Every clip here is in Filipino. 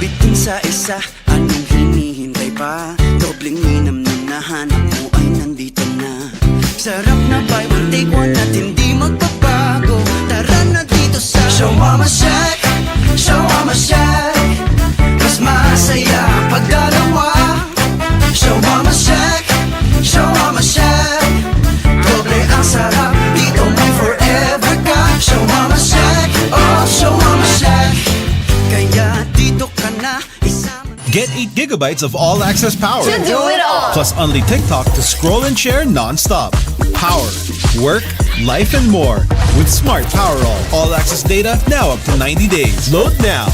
bitin sa isa, anong hinihintay pa? Dobleng minam na nahanap mo ay nandito na. Sarap na buy one take one at hindi magbabago. Tara na dito sa Show Mama Shack, Show Mama Shack. Mas masaya pag dalawa. Show Mama Shack, Show Mama Shack. Doble ang sarap, dito may forever ka. Show Mama Shack, oh Show Mama Shack. Kaya dito ka na isama. Get 8 gigabytes of all-access power. To do it all. Plus only TikTok to scroll and share non-stop. Power, work, life, and more. With Smart Power all-access data now up to 90 days. Load now.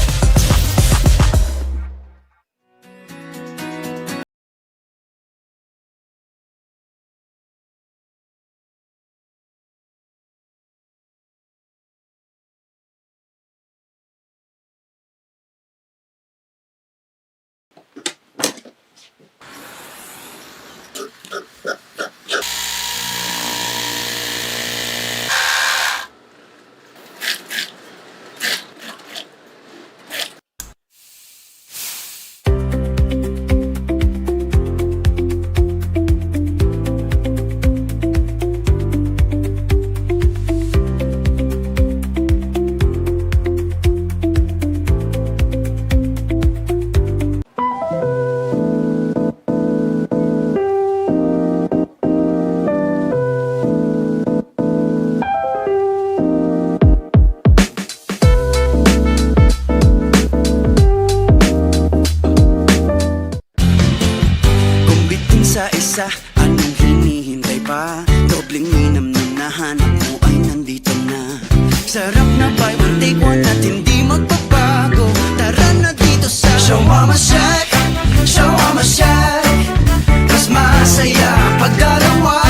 Sa isa, anong hinihintay pa? Dobleng minam na nahanap mo ay nandito na. Sarap na buy one take one at hindi magbabago. Tara na dito sa Show Mama Shack, Show Mama Shack. Mas masaya pag dalawa.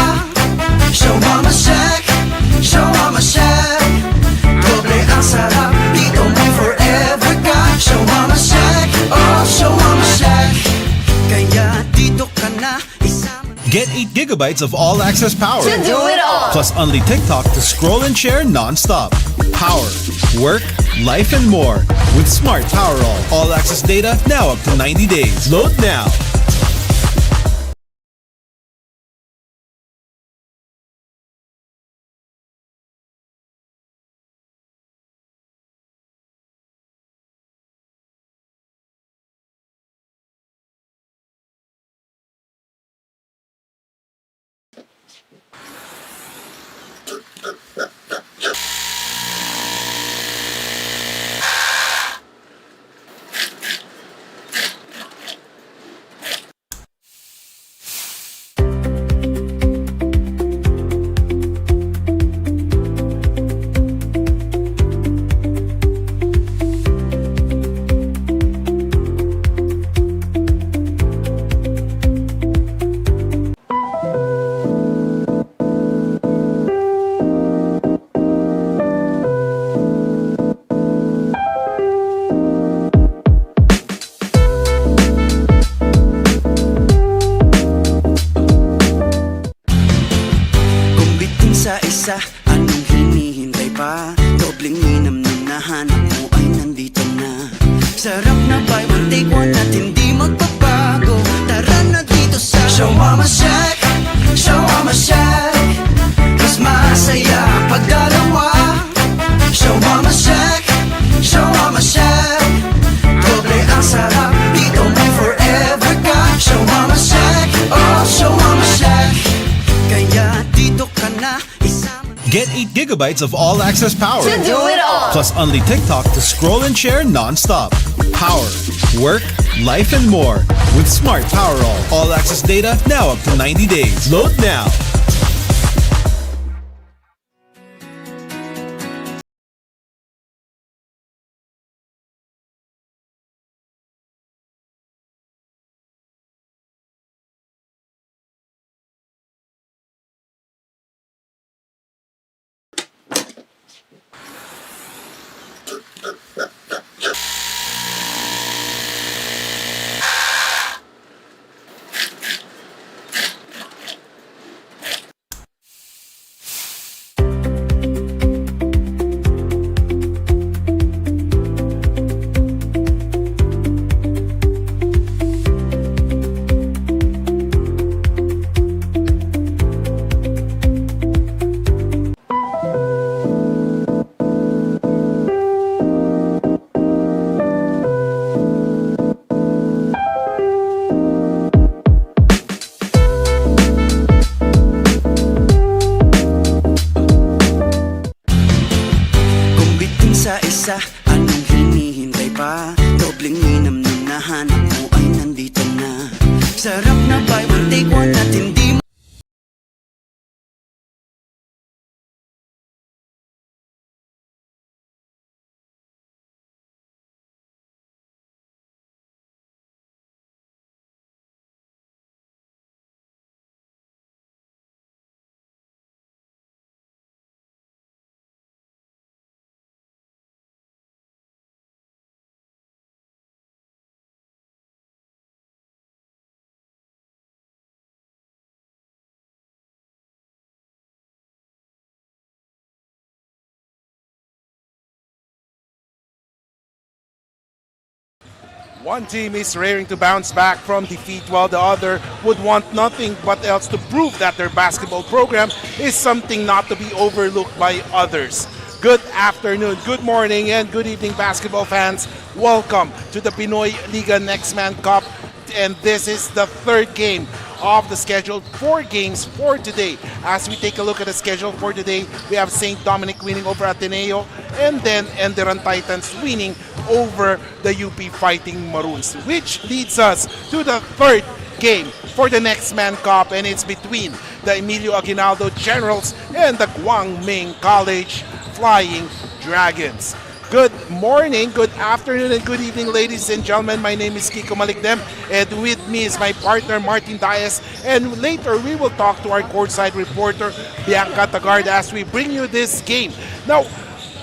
Show Mama Shack, Show Mama Shack. Doble ang sarap, dito may forever ka. Show Mama Shack, oh Show Mama Shack. Kaya dito ka na. Get 8 gigabytes of all-access power. To do it all. Plus only TikTok to scroll and share non-stop. Power, work, life, and more. With Smart Power all-access data now up to 90 days. Load now. Sa isa, anong hinihintay pa? Dobleng minam na nahanap mo ay nandito na. Sarap na buy one take one at hindi magbabago. Tara na dito sa Show Mama Shack, Show Mama Shack. Mas masaya pag dalawa. Show Mama Shack, Show Mama Shack. Doble ang sarap, dito may forever ka. Show Mama Shack, oh Show Mama Shack. Kaya dito ka na. Get 8 gigabytes of all-access power. To do it all. Plus only TikTok to scroll and share non-stop. Power, work, life, and more. With Smart Power all-access data now up to 90 days. Load now. isa, anong hinihintay pa? Dobleng minam na nahanap mo ay nandito na. Sarap na buy one take one at hindi One team is raring to bounce back from defeat while the other would want nothing but else to prove that their basketball program is something not to be overlooked by others. Good afternoon, good morning, and good evening, basketball fans. Welcome to the Pinoyliga Next Man Cup, and this is the third game of the scheduled 4 games for today. As we take a look at the schedule for today, we have St. Dominic winning over Ateneo, and then ENDERUN Titans winning over the UP Fighting Maroons, which leads us to the third game for the Next Man Cup, and it's between the Emilio Aguinaldo Generals and the Guang Ming College Flying Dragons. Good morning, good afternoon, and good evening, ladies and gentlemen. My name is Kiko Malikdem, and with me is my partner, Martin Dias. And later, we will talk to our courtside reporter, Bianca Tagarda, as we bring you this game. Now,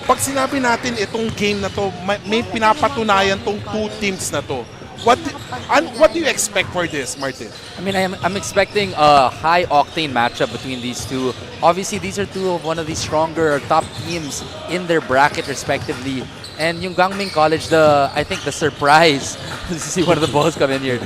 pag sinabi natin itong game na to, may pinapatunayan tong two teams na to. What do you expect for this, Martin? I mean, I'm expecting a high-octane matchup between these two. Obviously, these are two of one of the stronger top teams in their bracket, respectively. And yung Guang Ming College, I think the surprise, see one of the balls come in here,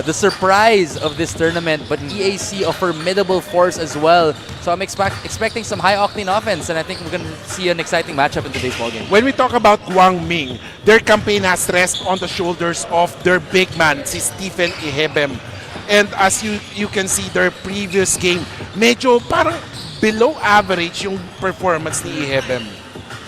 the surprise of this tournament, but EAC a formidable force as well. So I'm expecting some high-octane offense, and I think we're going to see an exciting matchup in today's ballgame. When we talk about Guang Ming, their campaign has rest on the shoulders of their big man, si Stephen Ihebem. And as you can see, their previous game, medyo parang below average yung performance ni Ihebem.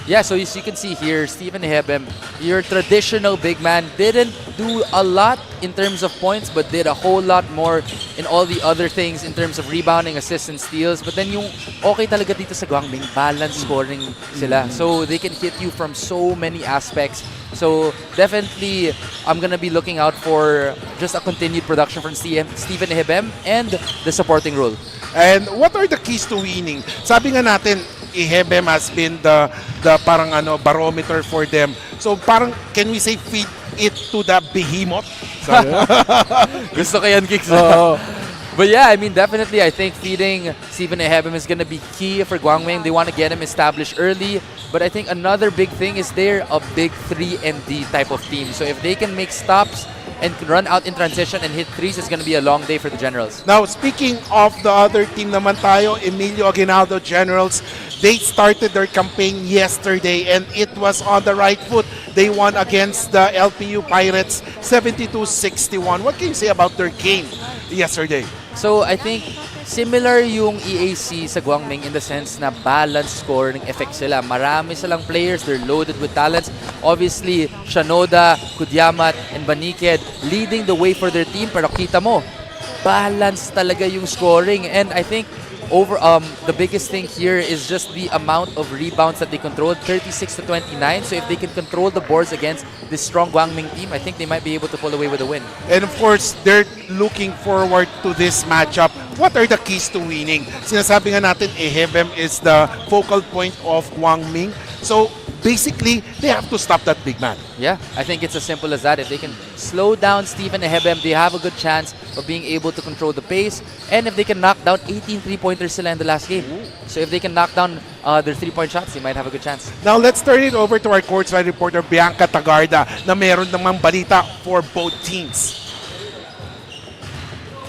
Yeah, so as you can see here, Stephen Ihebem, your traditional big man, didn't do a lot in terms of points, but did a whole lot more in all the other things in terms of rebounding, assists, and steals. But then yung okay talaga dito sa Guang Ming, balance scoring sila. So they can hit you from so many aspects. So definitely, I'm gonna be looking out for just a continued production from Stephen Ihebem and the supporting role. And what are the keys to winning? Sabi nga natin, Ihebem has been the parang barometer for them. So parang can we say feed it to the behemoth? Gusto ko yan, Kicks. But yeah, I mean, definitely, I think feeding Stephen Ihebem is going to be key for Guang Ming. They want to get him established early. But I think another big thing is they're a big 3-and-D type of team. So if they can make stops and run out in transition and hit threes, it's going to be a long day for the Generals. Now, speaking of the other team naman tayo, Emilio Aguinaldo Generals, they started their campaign yesterday and it was on the right foot. They won against the LPU Pirates 72-61. What can you say about their game yesterday? So I think similar yung EAC sa Guang Ming in the sense na balanced scoring effect sila. Marami silang players, they're loaded with talents. Obviously, Shanoda, Kudyamat, and Baniked leading the way for their team. Pero kita mo, balanced talaga yung scoring. And I think the biggest thing here is just the amount of rebounds that they controlled, 36-29. So if they can control the boards against this strong Guang Ming team, I think they might be able to pull away with a win. And of course, they're looking forward to this matchup. What are the keys to winning? Sinasabi nga natin, Ihebem is the focal point of Guang Ming. So basically, they have to stop that big man. Yeah, I think it's as simple as that. If they can slow down Stephen Ihebem, they have a good chance of being able to control the pace. And if they can knock down 18 3-pointers sila in the last game. So if they can knock down their 3-point shots, they might have a good chance. Now let's turn it over to our courtside reporter, Bianca Tagarda, na meron namang balita for both teams.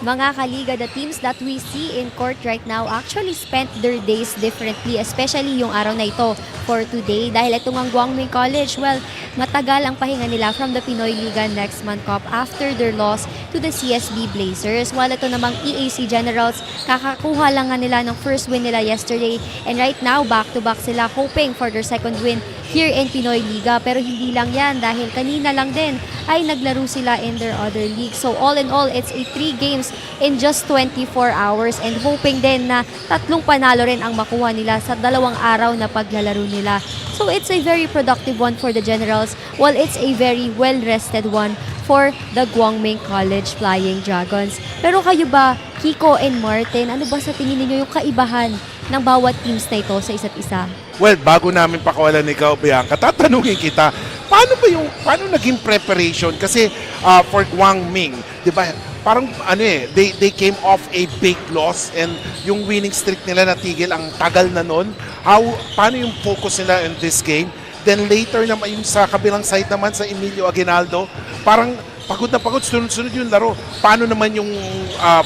Mga kaliga, the teams that we see in court right now actually spent their days differently, especially yung araw na ito for today. Dahil itong ang Guang Ming College, well, matagal ang pahinga nila from the Pinoyliga Next Man Cup after their loss to the CSB Blazers. While ito namang EAC Generals, kakakuha lang nga nila ng first win nila yesterday. And right now, back-to-back sila hoping for their second win here in Pinoyliga. Pero hindi lang yan dahil kanina lang din ay naglaro sila in their other league. So all in all, it's a 3 games in just 24 hours and hoping din na 3 panalo rin ang makuha nila sa 2 araw na paglalaro nila. So it's a very productive one for the Generals, while it's a very well-rested one for the Guang Ming College Flying Dragons. Pero kayo ba, Kiko and Martin, ano ba sa tingin ninyo yung kaibahan ng bawat teams na ito sa isa't isa? Well, bago namin pakawalan ikaw, Bianca, tatanungin kita, paano naging preparation? Kasi for Guang Ming, di ba, parang they came off a big loss and yung winning streak nila natigil ang tagal na nun. Paano yung focus nila in this game? Then later naman yung sa kabilang side naman sa Emilio Aguinaldo, parang pagod na pagod, sunod-sunod yung laro. Paano naman yung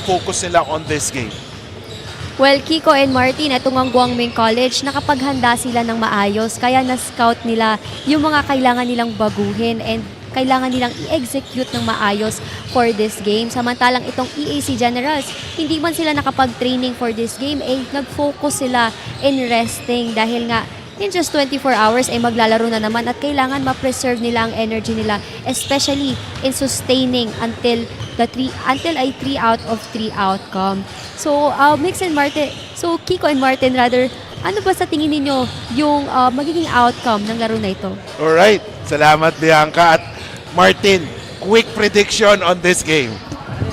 focus nila on this game? Well, Kiko and Martin, itong ang Guang Ming College, nakapaghanda sila ng maayos, kaya na-scout nila yung mga kailangan nilang baguhin and kailangan nilang i-execute ng maayos for this game. Samantalang itong EAC Generals, hindi man sila nakapag-training for this game, nag-focus sila in resting dahil nga in just 24 hours ay maglalaro na naman at kailangan ma-preserve nila ang energy nila, especially in sustaining until ay 3 out of 3 outcome. So, Kiko and Martin rather, ano ba sa tingin ninyo yung magiging outcome ng laro na ito? Alright, salamat Bianca. At Martin, quick prediction on this game.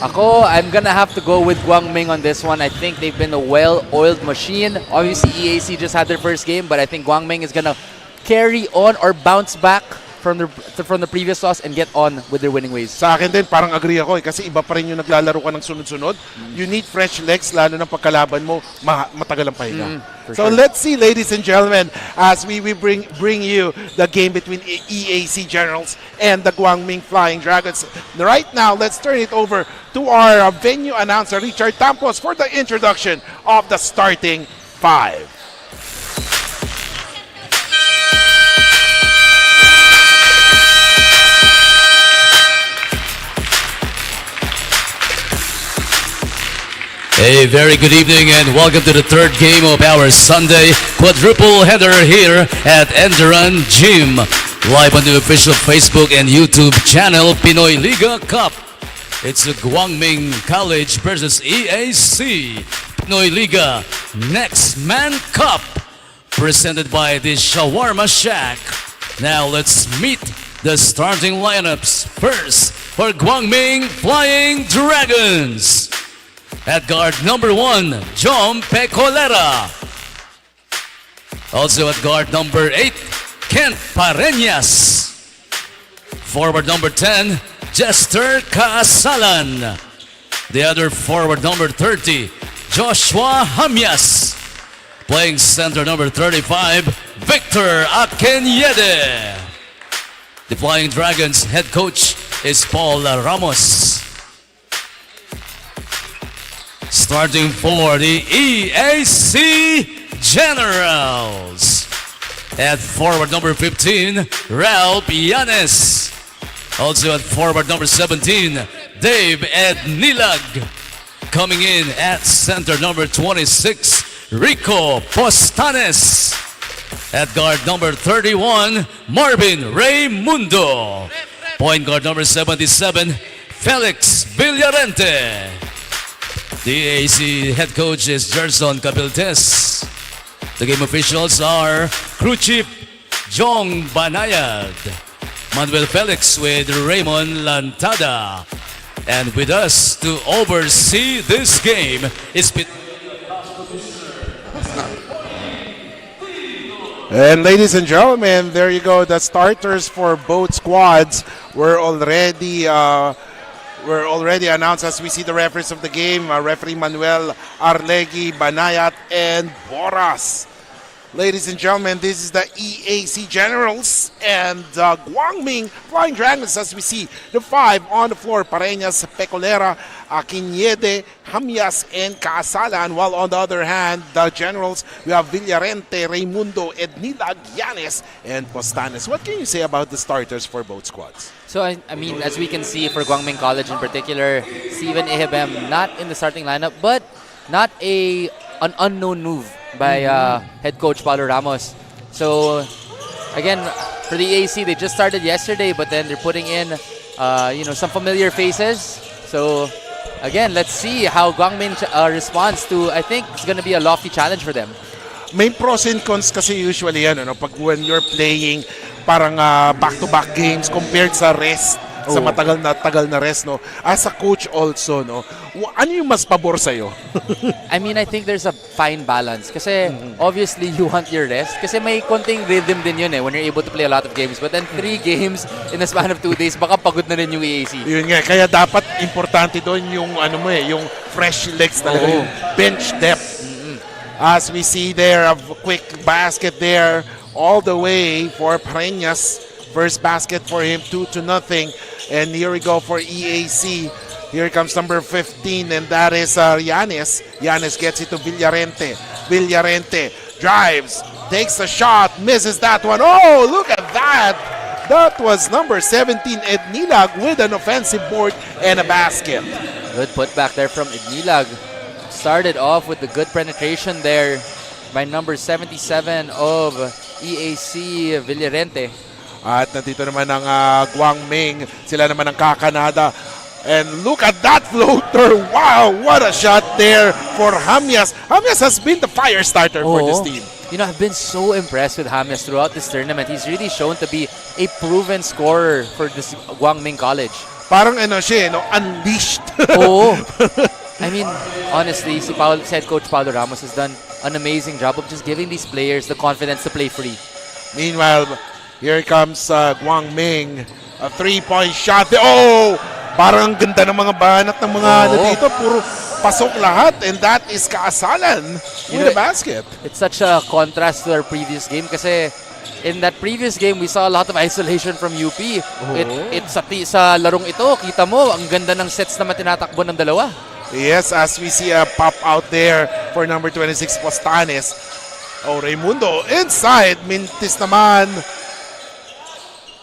Ako, I'm gonna have to go with Guang Ming on this one. I think they've been a well-oiled machine. Obviously, EAC just had their first game, but I think Guang Ming is gonna carry on or bounce back from the previous loss and get on with their winning ways. Sa akin din, parang agree ako kasi iba pa rin yung naglalaro ka ng sunod-sunod. You need fresh legs, lalo ng pagkalaban mo, matagal ang pahinga. So sure. let's see, ladies and gentlemen, as we bring you the game between EAC Generals and the Guang Ming Flying Dragons. Right now, let's turn it over to our venue announcer, Richard Tampos, for the introduction of the starting 5. A very good evening and welcome to the 3rd game of our Sunday quadruple header here at ENDERUN Gym. Live on the official Facebook and YouTube channel Pinoyliga Cup. It's the Guang Ming College versus EAC Pinoyliga Next Man Cup, presented by the Shawarma Shack. Now let's meet the starting lineups. First, for Guang Ming Flying Dragons. At guard number 1, John Pecolera. Also at guard number 8, Kent Pareñas. Forward number 10, Jester Casalan. The other forward number 30, Joshua Hamias. Playing center number 35, Victor Akenyede. The Flying Dragons head coach is Paul Ramos. Starting for the EAC Generals. At forward number 15, Ralph Yanes. Also at forward number 17, Dave Ednilag. Coming in at center number 26, Rico Postanes. At guard number 31, Marvin Raymundo. Point guard number 77, Felix Villarente. The EAC head coach is Gerson Cabiltes. The game officials are crew chief Jong Banayad, Manuel Felix with Raymond Lantada. And with us to oversee this game is And ladies and gentlemen, there you go. The starters for both squads were already announced as we see the referees of the game, referee Manuel Arlegui, Banayat, and Boras. Ladies and gentlemen, this is the EAC Generals and Guang Ming Flying Dragons as we see the 5 on the floor. Pareñas, Pecolera, Aquiñede, Hamias, and Casalan. While on the other hand, the Generals, we have Villarente, Raymundo, Ednilag, Yanes, and Postanes. What can you say about the starters for both squads? So, I mean, as we can see for Guang Ming College in particular, Steven Ehebem not in the starting lineup, but not an unknown move by head coach Paulo Ramos. So, again, for the EAC, they just started yesterday, but then they're putting in, some familiar faces. So, again, let's see how Guang Ming responds to, I think it's going to be a lofty challenge for them. May pros and cons kasi usually yan, pag when you're playing parang back-to-back games compared sa rest, sa matagal na rest, no? As a coach also, no? Ano yung mas pabor sa'yo? I mean, I think there's a fine balance. Kasi obviously you want your rest. Kasi may konting rhythm din yun when you're able to play a lot of games. But then 3 games in the span of 2 days, baka pagod na rin yung EAC. Yun nga, kaya dapat importante doon yung yung fresh legs talaga, yung bench depth. As we see there, a quick basket there all the way for Pareñas. First basket for him, 2-0. And here we go for EAC. Here comes number 15, and that is Yanes. Yanes gets it to Villarente. Villarente drives, takes a shot, misses that one. Oh, look at that! That was number 17, Ednilag, with an offensive board and a basket. Good putback there from Ednilag. Started off with the good penetration there by number 77 of EAC Villarente. At nandito naman ang Guang Ming. Sila naman ang kakanada. And look at that floater. Wow, what a shot there for Hamias. Hamias has been the fire starter for this team. You know, I've been so impressed with Hamias throughout this tournament. He's really shown to be a proven scorer for this Guang Ming College. Parang siya, unleashed. Oo. I mean, honestly, head coach Paulo Ramos has done an amazing job of just giving these players the confidence to play free. Meanwhile, here comes Guang Ming. A 3-point shot. Oh! Parang ganda ng mga banat ng mga dito. Puro pasok lahat. And that is kaasalan with the basket. It's such a contrast to our previous game kasi in that previous game, we saw a lot of isolation from UP. Sa larong ito, kita mo, ang ganda ng sets na matinatakbo ng dalawa. Yes, as we see a pop out there for number 26, Postanes. Oh, Raimundo inside. Mintis naman.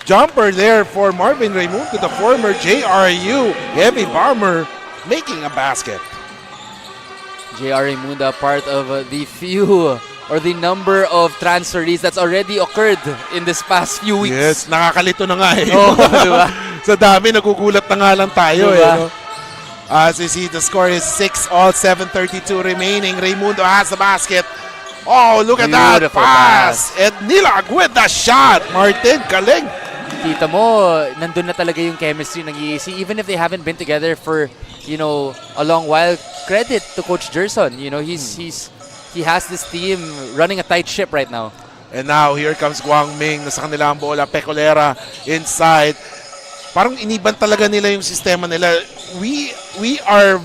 Jumper there for Marvin Raimundo, the former JRU heavy bomber, making a basket. JR Raimundo, part of the few or the number of transferees that's already occurred in this past few weeks. Yes, nakakalito na nga diba? Sa dami, nagugulat na nga lang tayo. Diba? As you see, the score is 6-all, 7:32 remaining. Raimundo has the basket. Oh, look at that pass. And Nilag with the shot. Martin, galing. Kita mo, nandun na talaga yung chemistry ng EAC. Even if they haven't been together for, a long while, credit to Coach Gerson. He has this team running a tight ship right now. And now, here comes Guang Ming. Nasa kanila ang bola. Pecolera inside. Parang iniban talaga nila yung sistema nila. We are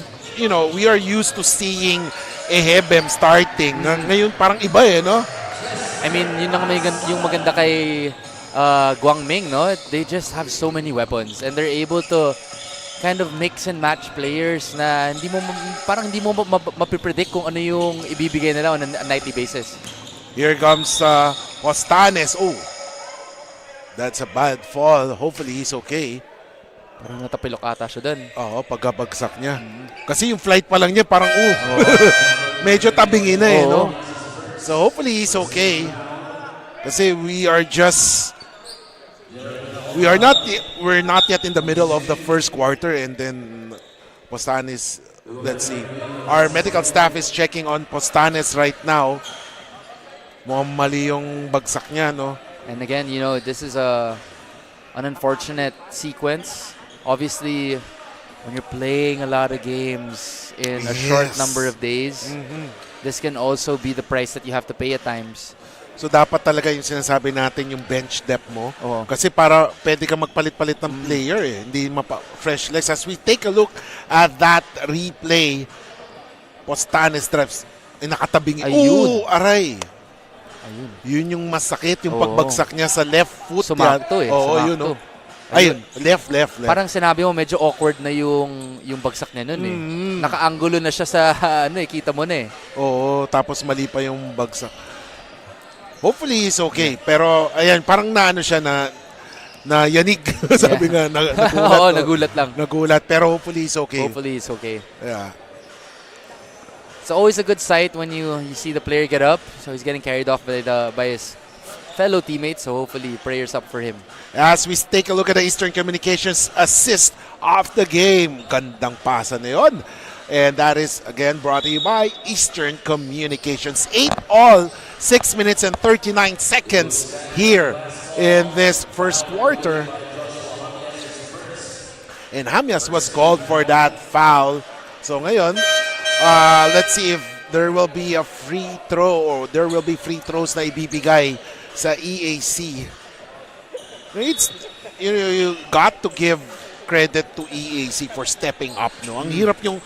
used to seeing a Hebem starting. Ngayon parang iba no? I mean, yun ang yung maganda kay Guang Ming, no? They just have so many weapons and they're able to kind of mix and match players na hindi mo mapipredict kung ano yung ibibigay nila on a nightly basis. Here comes Postanes. Oh, that's a bad fall. Hopefully he's okay. Parang natapilok ata siya dun. Oo, pagkabagsak niya. Kasi yung flight pa lang niya parang medyo tabingin na no? So hopefully he's okay. Kasi we're not yet in the middle of the first quarter, and then Postanes, let's see. Our medical staff is checking on Postanes right now. Mukhang mali yung bagsak niya, no? And again, this is an unfortunate sequence. Obviously, when you're playing a lot of games in a short number of days, this can also be the price that you have to pay at times. So dapat talaga yung sinasabi natin yung bench depth mo. Kasi para pwede ka magpalit-palit ng player Hindi fresh legs. As we take a look at that replay, Postanes drives. Nakatabing. Ayun. Aray. Ayun. Yun yung masakit, yung pagbagsak niya sa left foot. Sumakto Oo, yun. Ayun, left. Parang sinabi mo, medyo awkward na yung bagsak niya nun Nakaanggulo na siya sa, kita mo na Oo, tapos mali pa yung bagsak. Hopefully he's okay. Pero, ayan, parang siya na yanig. Sabi nga, nagulat. Oo, nagulat lang. Nagulat, pero hopefully he's okay. Hopefully he's okay. Yeah. It's always a good sight when you see the player get up. So he's getting carried off by his fellow teammates. So hopefully, prayers up for him. As we take a look at the Eastern Communications assist of the game. Gandang pasa na yun. And that is, again, brought to you by Eastern Communications. 8-all, 6 minutes and 39 seconds here in this first quarter. And Hamyas was called for that foul. So ngayon, let's see if there will be a free throw or there will be free throws na ibibigay sa EAC. It's, you got to give credit to EAC for stepping up. No? Ang hirap yung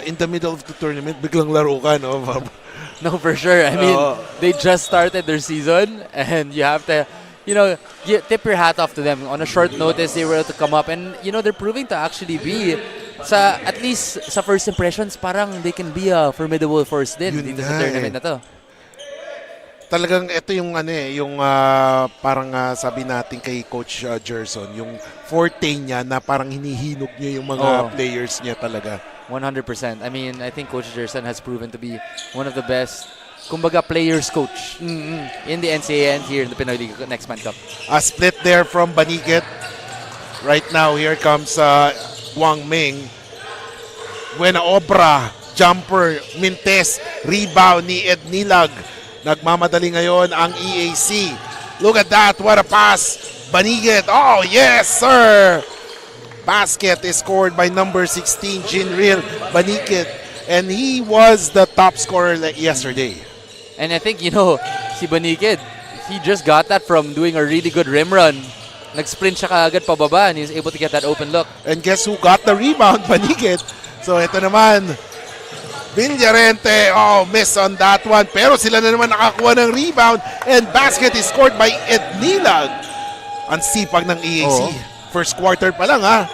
in the middle of the tournament, biglang laro ka. No, no, for sure. I mean, they just started their season and you have to, tip your hat off to them. On a short notice, they were able to come up and, they're proving to actually be at least sa first impressions, parang they can be a formidable force din dito sa tournament na to. Talagang ito yung parang sabi natin kay Coach Gerson, yung forte niya na parang hinihinog niya yung mga players niya talaga. 100%. I mean, I think Coach Gerson has proven to be one of the best, kumbaga, players coach in the NCAA and here in the Pinoyliga Next Man Cup. A split there from Banigit. Right now, here comes Guang Ming. Buena obra, jumper, Mintes, rebound ni Ed Nilag. Nagmamadali ngayon ang EAC. Look at that, what a pass. Banigit, oh yes sir! Basket is scored by number 16, Jinril Banigit. And he was the top scorer yesterday. And I think, si Banigit, he just got that from doing a really good rim run. Nag-sprint siya kaagad pababa and he's able to get that open look. And guess who got the rebound? Banigit. So ito naman, Villarente, miss on that one. Pero sila na naman nakakuha ng rebound and basket is scored by Ed Nilag. Ang sipag ng EAC. First quarter pa lang, ha?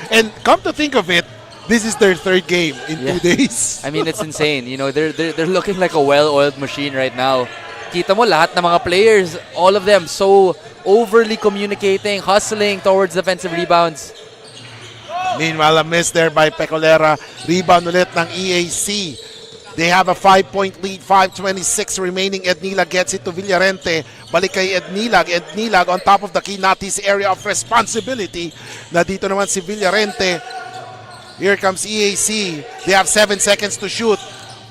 And come to think of it, this is their third game in 2 days. I mean, it's insane. They're looking like a well-oiled machine right now. Kita mo lahat ng mga players, all of them so overly communicating, hustling towards defensive rebounds. Meanwhile, a miss there by Pecolera. Rebound ulit ng EAC. They have a 5-point lead, 5:26 remaining. Ed Nilag gets it to Villarente. Balik kay Ed Nilag. Ed Nilag on top of the Kinatis area of responsibility. Na dito naman si Villarente. Here comes EAC. They have 7 seconds to shoot.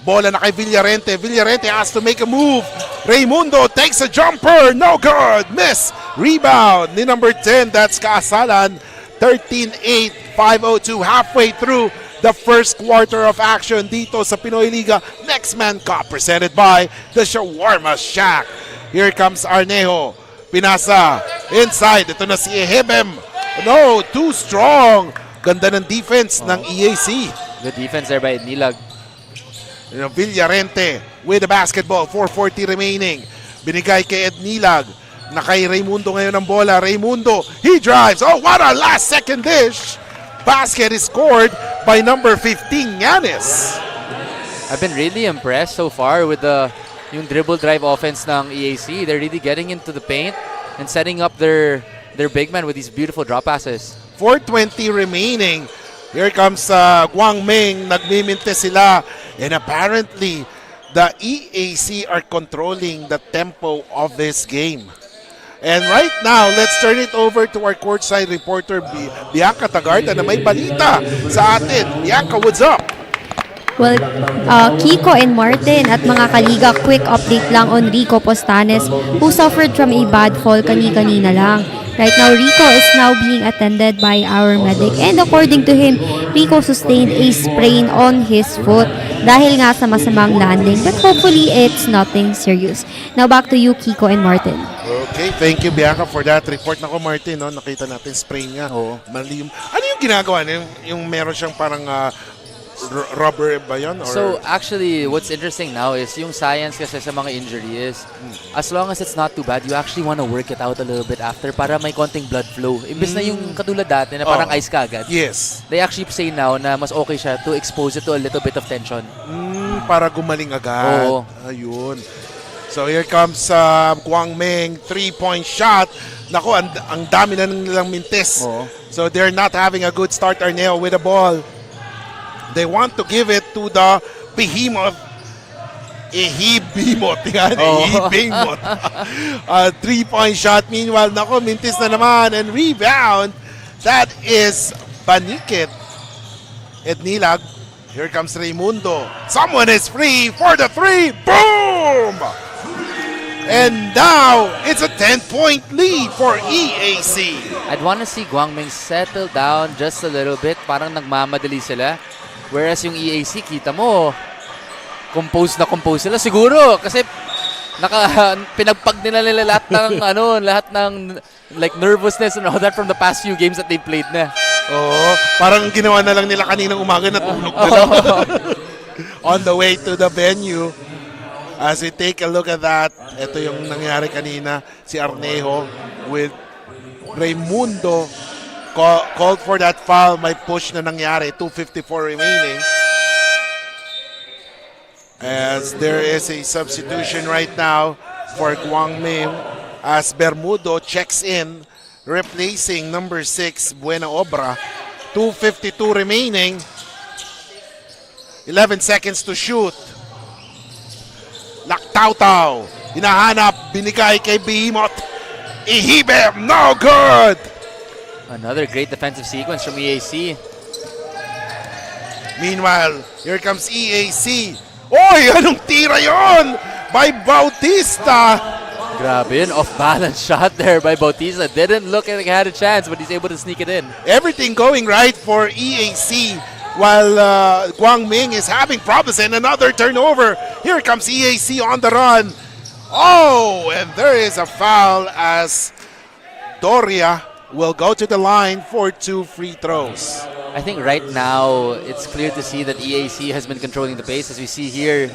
Bola na kay Villarente. Villarente has to make a move. Raimundo takes a jumper. No good. Miss. Rebound ni number 10. That's Kaasalan. 13-8. 5:02 halfway through the first quarter of action dito sa Pinoyliga Next Man Cup presented by the Shawarma Shack. Here comes Arnejo. Pinasa inside. Ito na si Ehebem. No, too strong. Ganda ng defense ng EAC. Good defense there by Nilag. Villarente with the basketball. 4:40 remaining. Binigay kay Ed Nilag. Na kay Raimundo ngayon ang bola. Raimundo, he drives. Oh, what a last second dish. Basket is scored by number 15, Yanis. I've been really impressed so far with yung dribble drive offense ng EAC. They're really getting into the paint and setting up their big man with these beautiful drop passes. 4:20 remaining. Here comes Guang Ming. Nagmiminte sila. And apparently, the EAC are controlling the tempo of this game. And right now, let's turn it over to our courtside reporter, Bianca Tagarda, na may balita sa atin. Bianca, what's up? Well, Kiko and Martin at mga kaliga, quick update lang on Rico Postanes who suffered from a bad fall kani-kanina lang. Right now, Rico is now being attended by our medic and according to him, Rico sustained a sprain on his foot dahil nga sa masamang landing but hopefully it's nothing serious. Now back to you, Kiko and Martin. Okay, thank you Bianca for that report. Nako Martin, no, nakita natin sprain niya. Mali yung, ano yung ginagawa niya? Yung meron siyang parang rubber ba yun? Or? So actually, what's interesting now is yung science kasi sa mga injury is as long as it's not too bad, you actually want to work it out a little bit after para may konting blood flow. Imbis na yung katulad dati na parang ice kagad. Yes. They actually say now na mas okay siya to expose it to a little bit of tension. Para gumaling agad. Oo. Ayun. So here comes Guang Ming, 3-point shot. Naku, ang dami na nilang mintes. So they're not having a good start, Arneo, with the ball. They want to give it to the behemoth Ihibimot. Yan, Oh. ihibimot. 3-point shot. Meanwhile, nako, mintis na naman. And rebound. That is Banikit. Ednilag. Here comes Raimundo. Someone is free for the 3. Boom! And now, it's a 10-point lead for EAC. I'd want to see Guang Ming settle down just a little bit. Parang nagmamadali sila. Whereas yung EAC, kita mo, compose sila. Siguro, kasi pinagpag nila lahat ng, lahat ng like nervousness and all that from the past few games that they played na. Oo, parang ginawa na lang nila kaninang umaga na tulog na lang. On the way to the venue, as we take a look at that, ito yung nangyari kanina, si Arnejo with Raimundo called for that foul, may push na nangyari, 2:54 remaining. As there is a substitution right now for Guang Ming as Bermudo checks in, replacing number 6, Buena Obra. 2:52 remaining. 11 seconds to shoot. Laktaw-taw. Hinahanap, binigay kay Behemoth. Ihibem, no good! Another great defensive sequence from EAC. Meanwhile, here comes EAC. Oy, anong tira yon? By Bautista. Grabe yun, off-balance shot there by Bautista. Didn't look like he had a chance, but he's able to sneak it in. Everything going right for EAC while Guang Ming is having problems and another turnover. Here comes EAC on the run. Oh, and there is a foul as Doria will go to the line for 2 free throws. I think right now, it's clear to see that EAC has been controlling the pace. As we see here,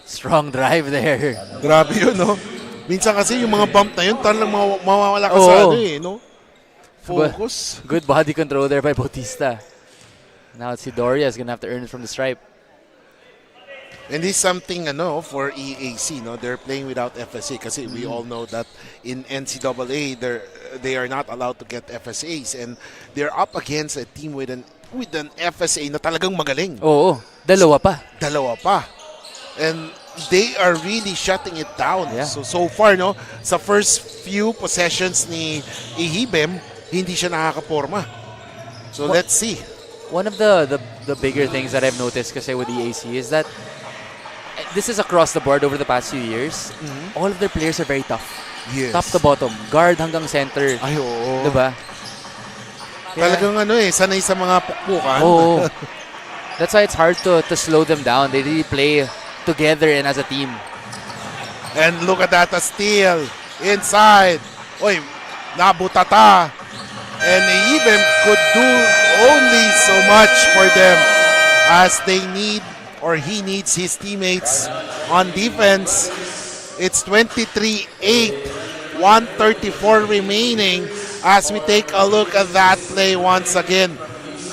strong drive there. Grabe yun, no? Minsan kasi yung mga bump na yun, talagang mawawala ka sa no? Focus. Good body control there by Bautista. Now it's si Doria is gonna have to earn it from the stripe. And this is something for EAC, no? They're playing without FSA kasi we all know that in NCAA they are not allowed to get FSAs and they're up against a team with an FSA na talagang magaling. Oo, dalawa pa. And they are really shutting it down. Yeah. So far, no, sa first few possessions ni Ihibem, hindi siya nakakaporma. So let's see. One of the bigger things that I've noticed kasi with EAC is that this is across the board over the past few years. All of their players are very tough. Yes. Top to bottom. Guard hanggang center. Ay, oo. Diba? Talagang sanay sa mga pukpukan. Oo. That's why it's hard to slow them down. They really play together and as a team. And look at that, a steal inside. Oy, nabutata. And even could do only so much for them as they need or he needs his teammates on defense. It's 23-8, 134 remaining as we take a look at that play once again.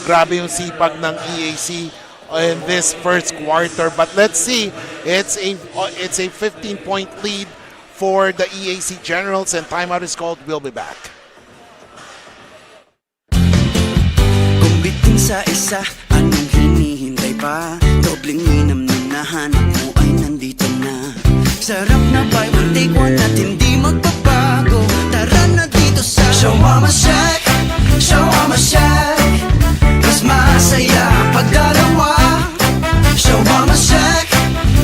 Grabe yung sipag ng EAC in this first quarter. But let's see, it's a 15-point lead for the EAC Generals and timeout is called. We'll be back. Kumbitin sa isa, anong hinihintay pa? Dobleng minam na nahanap mo ay nandito na. Sarap na buy one take one at hindi magbabago. Tara na dito sa Shawarma Shack, Shawarma Shack. Mas masaya pag dalawa. Shawarma Shack,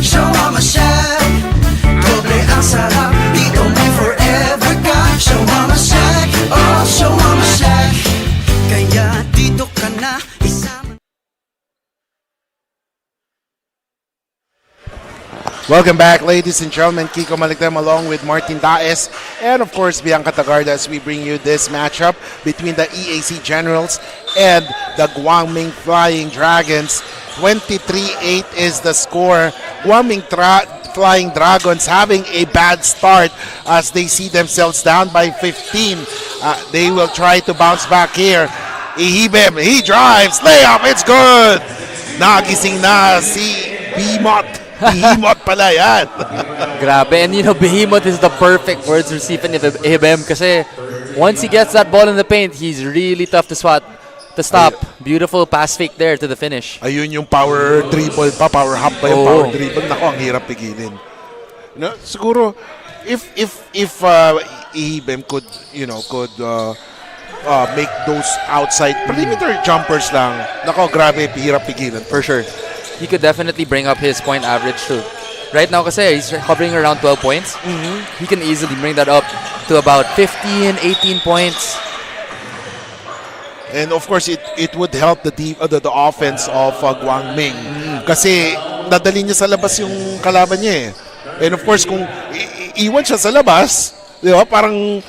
Shawarma Shack. Doble ang sarap, dito may forever ka. Shawarma Shack, oh Shawarma Shack. Kaya dito ka na isama. Welcome back, ladies and gentlemen. Kiko Maligdem along with Martin Daes and, of course, Bianca Tagarda as we bring you this matchup between the EAC Generals and the Guang Ming Flying Dragons. 23-8 is the score. Guang Ming Flying Dragons having a bad start as they see themselves down by 15. They will try to bounce back here. Ihibem, he drives, layup, it's good! Nagising na si Behemoth. Behemoth pala yan. Grabe. And Behemoth is the perfect word to receive in Ihibem kasi once he gets that ball in the paint, he's really tough to spot. to stop. Beautiful pass fake there to the finish. Ayun yung power dribble pa, power hop pa yung power dribble. Nako, ang hirap pigilin. No, siguro if EBEM could make those outside perimeter jumpers lang. Nako, grabe, hirap pigilan. For sure. He could definitely bring up his point average too. Right now kasi he's hovering around 12 points. He can easily bring that up to about 15, 18 points. And of course, it would help the offense of Guang Ming. Kasi dadali niya sa labas yung kalaban niya eh. And of course, kung iwan siya sa labas, di ba, parang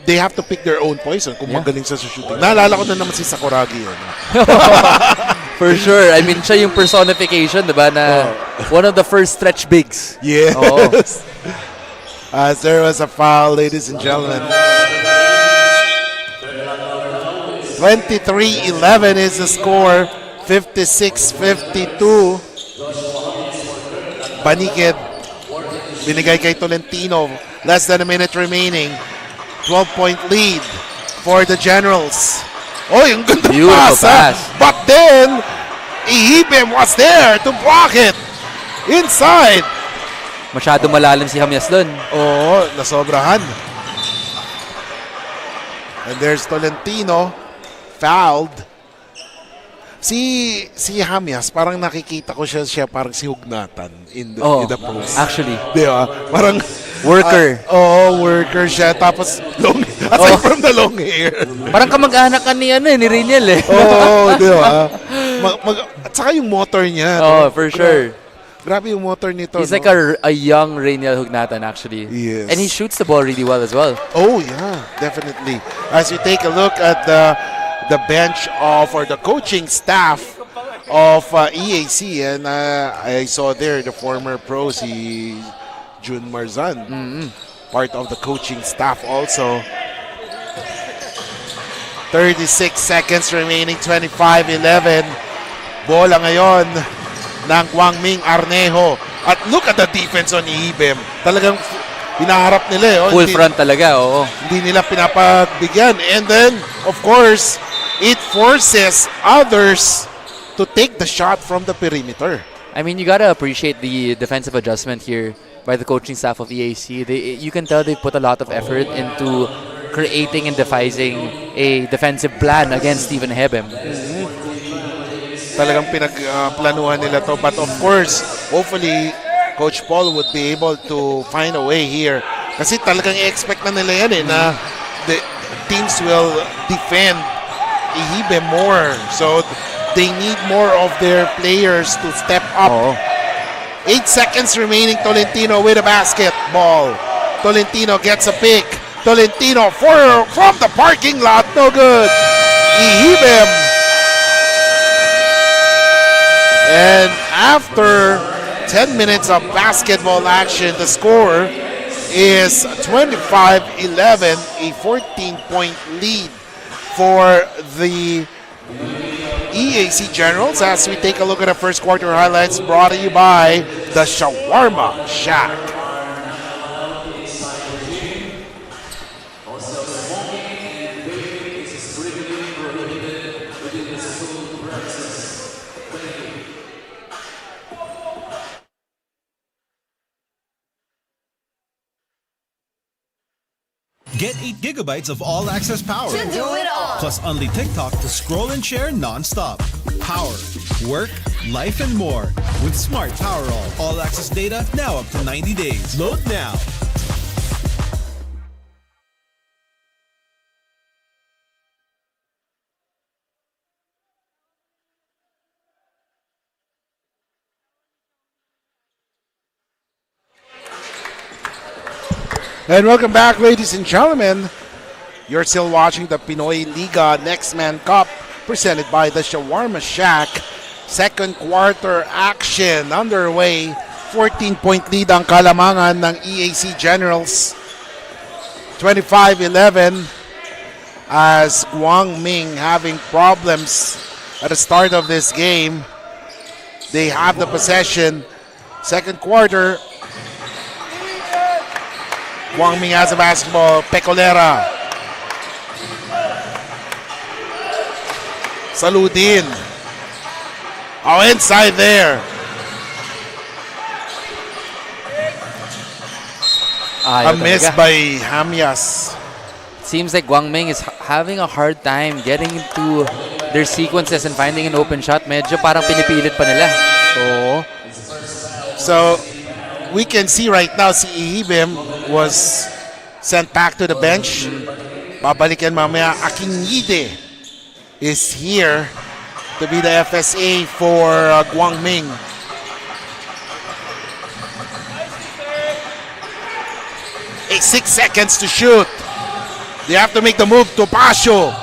they have to pick their own poison kung magaling siya sa shooting. Naalala ko na naman si Sakuragi. For sure. I mean, siya yung personification, di ba, na one of the first stretch bigs. Yes. As there was a foul, ladies and gentlemen. 23-11 is the score. 56-52. Banikid, binigay kay Tolentino. Less than a minute remaining. 12-point lead for the Generals. Oh, yung ganda pass. But then, EBEM was there to block it. Inside. Masyado malalim si Hamyas dun. Oo, nasobrahan. And there's Tolentino. Fouled. Si Hamyas, parang nakikita ko siya parang si Hugnatan in the post. Actually. Di ba? Parang worker. Worker siya. Tapos aside from the long hair. Parang kamag-anak ka ni Riniel eh. Di ba? At saka yung motor niya. For sure. Grabe yung motor nito. He's like a young Riniel Hugnatan actually. Yes. And he shoots the ball really well as well. Oh yeah, definitely. As we take a look at the bench or the coaching staff of EAC, and I saw there the former pro, si Jun Marzan, part of the coaching staff also. 36 seconds remaining, 25-11. Bola ngayon ng Guang Ming Arnejo. At look at the defense on EBEM. Talagang hinaharap nila eh. Full front talaga, oo. Hindi nila pinapagbigyan. And then, of course, it forces others to take the shot from the perimeter. I mean, you gotta appreciate the defensive adjustment here by the coaching staff of EAC. You can tell they put a lot of effort into creating and devising a defensive plan against Steven Hebem. Talagang pinagplanuhan nila to. But of course, hopefully, Coach Paul would be able to find a way here. Kasi talagang i-expect na nila yan eh, na the teams will defend Ihibe more. So, they need more of their players to step up. 8 seconds remaining. Tolentino with a basketball. Tolentino gets a pick. Tolentino from the parking lot. No good. Ihibem. And after 10 minutes of basketball action, the score is 25-11, a 14-point lead for the EAC Generals. As we take a look at the first quarter highlights brought to you by the Shawarma Shack. Get 8 gigabytes of all-access power. To do it all. Plus only TikTok to scroll and share non-stop. Power, work, life, and more. With Smart Power All-access data now up to 90 days. Load now. And welcome back, ladies and gentlemen. You're still watching the Pinoyliga Next Man Cup presented by the Shawarma Shack. Second quarter action underway. 14-point lead ang kalamangan ng EAC Generals. 25-11 as Guang Ming having problems at the start of this game. They have the possession. Second quarter. Guang Ming has a basketball. Pecolera. Saludin. Oh, inside there. A miss by Hamias. Seems like Guang Ming is having a hard time getting into their sequences and finding an open shot. Medyo parang pinipilit pa nila. So, we can see right now si Ihibim was sent back to the bench. Babalikan mamaya. Akinyide is here to be the FSA for Guang Ming. 6 seconds to shoot. They have to make the move to Pasio.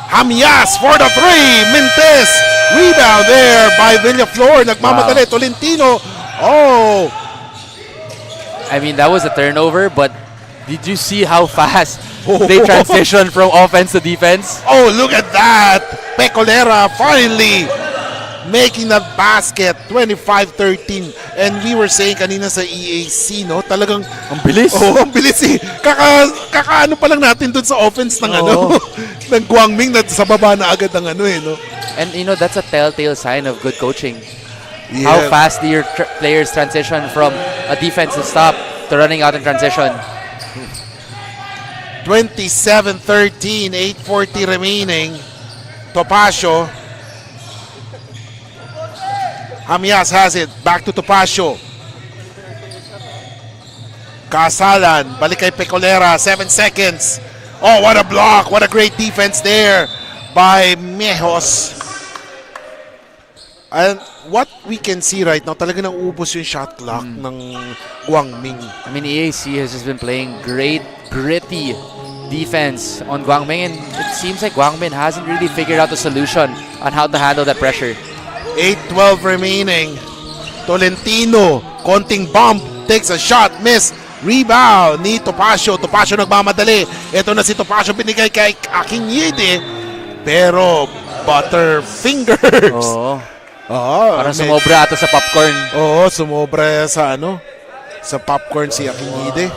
Hamias for the three. Mintes. Rebound there by Villaflor. Nagmamadali. Tolentino. Oh. I mean, that was a turnover, but did you see how fast they transitioned from offense to defense? Oh, look at that. Pecolera finally making that basket. 25-13. And we were saying kanina sa EAC, no? Talagang ang bilis. Oh, ang bilis eh. Kakaano pa lang natin dun sa offense ng ng Guang Ming na sa baba na agad ng no? And you know, that's a telltale sign of good coaching. Yeah. How fast do your players transition from a defensive stop to running out in transition. 27-13, 8:40 remaining. Topacio. Hamias has it. Back to Topacio. Kasalan. Balik kay Pecolera. 7 seconds. Oh, what a block. What a great defense there by Mejos. And what we can see right now, talaga nang ubos yung shot clock ng Guang Ming. I mean, EAC has just been playing great, gritty defense on Guang Ming, and it seems like Guang Ming hasn't really figured out the solution on how to handle that pressure. 8:12 remaining. Tolentino, konting bump, takes a shot, miss. Rebound ni Topacio. Topacio nagmamadali. Ito na si Topacio, binigay kay Akinyide. Pero butterfingers. Oo. Parang sumobra ata sa popcorn. Oo, sumobra sa sa popcorn si Akinyide.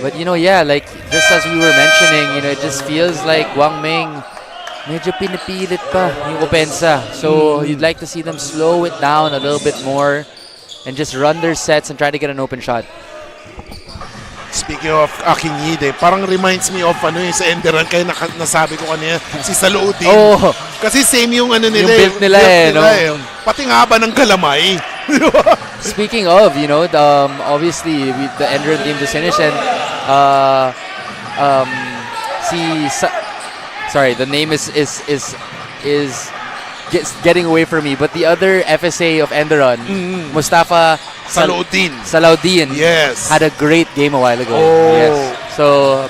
But you know, yeah, like just as we were mentioning, you know, it just feels like Guang Ming medyo pinipilit pa yung opensa. So you'd like to see them slow it down a little bit more and just run their sets and try to get an open shot. Speaking of Akinyide, parang reminds me of sa ENDERUN, kaya nasabi ko kanina, si Saludin. Oh, kasi same yung nila. Yung build nila no? Pati nga ba ng kalamay. Speaking of, you know, obviously the ENDERUN team just finished, and sorry, the name is getting away from me, but the other FSA of ENDERUN, Mustafa Salaudin, yes, had a great game a while ago. Oh. Yes. So,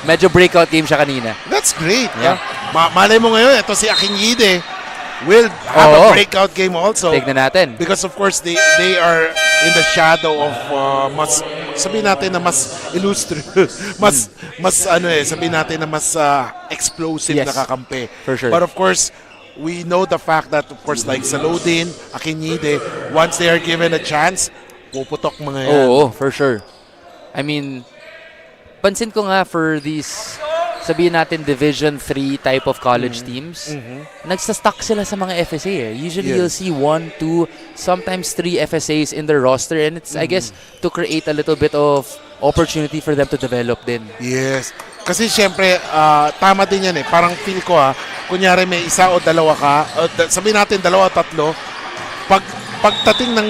medyo breakout game siya kanina. That's great. Yeah. Malay mo ngayon, ito si Akinyide will have a breakout game also. Tignan natin. Because of course, they are in the shadow of mas, sabihin natin na mas illustrious, sabihin natin na mas explosive na kakampi. For sure. But of course, we know the fact that, of course, like Saludin, Akinyide, once they are given a chance, puputok mga yan. Oo, for sure. I mean, pansin ko nga for these, sabihin natin Division 3 type of college teams, nagsastuck sila sa mga FSA. Usually you'll see 1, 2, sometimes 3 FSAs in their roster, and it's, I guess, to create a little bit of opportunity for them to develop din. Yes. Kasi syempre, tama din yan eh. Parang feel ko kunyari may isa o dalawa ka, sabihin natin dalawa o tatlo, pagdating ng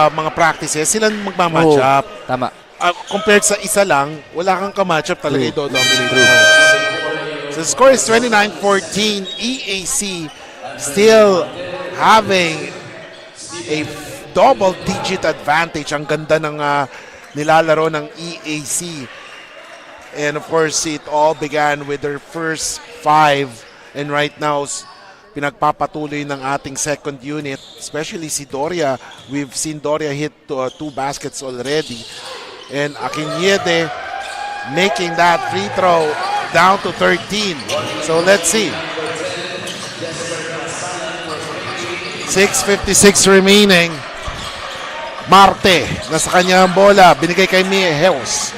mga practices, sila magmamatch up. Tama. Compared sa isa lang, wala kang ka-match up talaga i-dominate. So the score is 29-14. EAC still having a double-digit advantage. Ang ganda ng nilalaro ng EAC. And of course, it all began with their first 5. And right now, pinagpapatuloy ng ating second unit, especially si Doria. We've seen Doria hit 2 baskets already. And Akinyide making that free throw down to 13. So let's see. 6:56 remaining. Marte, nasa kanya ang bola. Binigay kay Mejos.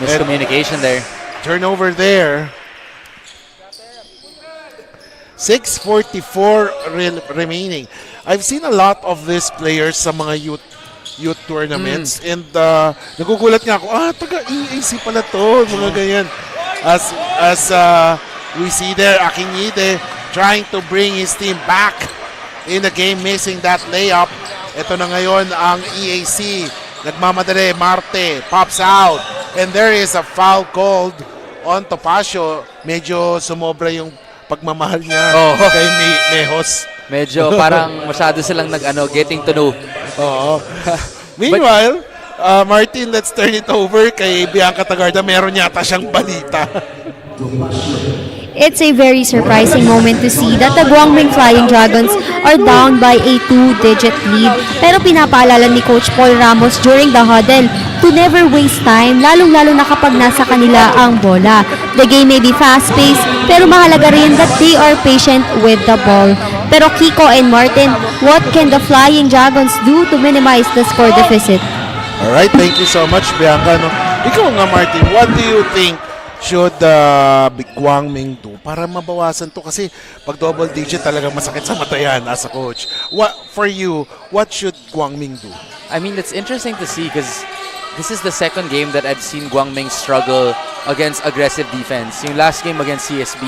Miscommunication there. turnover there. 6:44 remaining. I've seen a lot of these players sa mga youth tournaments and nagugulat nga ako, taga EAC pala to, mga ganyan. As we see there, Akinyide trying to bring his team back in the game, missing that layup. Ito na ngayon ang EAC. Nagmamadali, Marte pops out and there is a foul called on Topacio. Medyo sumobra yung pagmamahal niya kay Mejos. Medyo parang masyado silang getting to know. Oo. Meanwhile, Martin, let's turn it over kay Bianca Tagarda. Meron yata siyang balita. It's a very surprising moment to see that the Guang Ming Flying Dragons are down by a 2-digit lead. Pero pinapaalala ni Coach Paul Ramos during the huddle to never waste time, lalong-lalo na kapag nasa kanila ang bola. The game may be fast-paced, pero mahalaga rin that they are patient with the ball. Pero Kiko and Martin, what can the Flying Dragons do to minimize the score deficit? Alright, thank you so much, Bianca. No? Ikaw nga, Martin, what do you think should Guang Ming do para mabawasan to? Kasi pag double digit talagang masakit sa mata yan as a coach. For you, what should Guang Ming do? I mean, it's interesting to see because this is the second game that I've seen Guang Ming struggle against aggressive defense. Yung last game against CSB,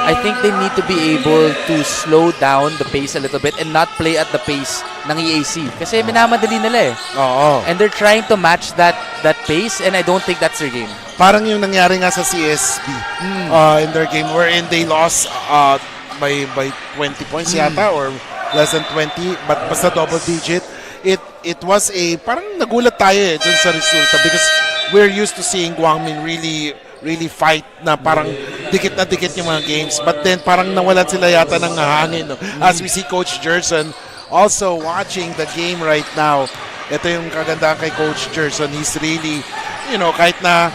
I think they need to be able to slow down the pace a little bit and not play at the pace ng EAC. Kasi minamadali nila eh. Oo. And they're trying to match that pace and I don't think that's their game. Parang yung nangyari nga sa CSB in their game wherein they lost by 20 points yata or less than 20 but basta double digit. It was parang nagulat tayo dun sa resulta because we're used to seeing Guang Ming really fight na parang dikit na dikit yung mga games but then parang nawalan sila yata ng hangin. No? As we see Coach Gerson also watching the game right now. Ito yung kagandahan kay Coach Gerson. He's really, kahit na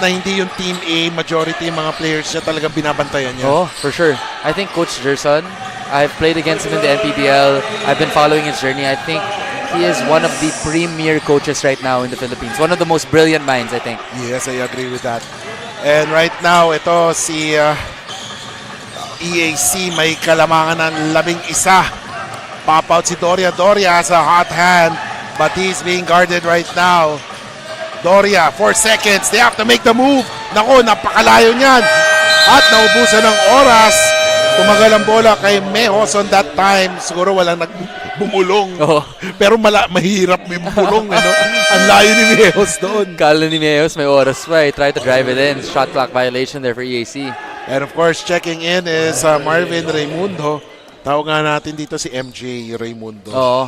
hindi yung Team A, majority yung mga players niya talagang binabantayan niya. Oh, for sure. I think Coach Gerson, I've played against him in the NPBL. I've been following his journey. I think he is one of the premier coaches right now in the Philippines. One of the most brilliant minds, I think. Yes, I agree with that. And right now, ito si EAC may kalamangan ng 11. Pop out si Doria has a hot hand, but he's being guarded right now. Doria, 4 seconds. They have to make the move. Nako, napakalayo niyan. At naubusan ng oras. Tumagal ang bola kay Mejos on that time. Siguro walang nagbumulong. Pero mahirap may bumulong. Ang layo ni Mejos doon. Kala ni Mejos may oras pa. He tried to drive it in. Shot clock violation there for EAC. And of course, checking in is Marvin Raimundo. Tawag nga natin dito si MJ Raimundo. Oo.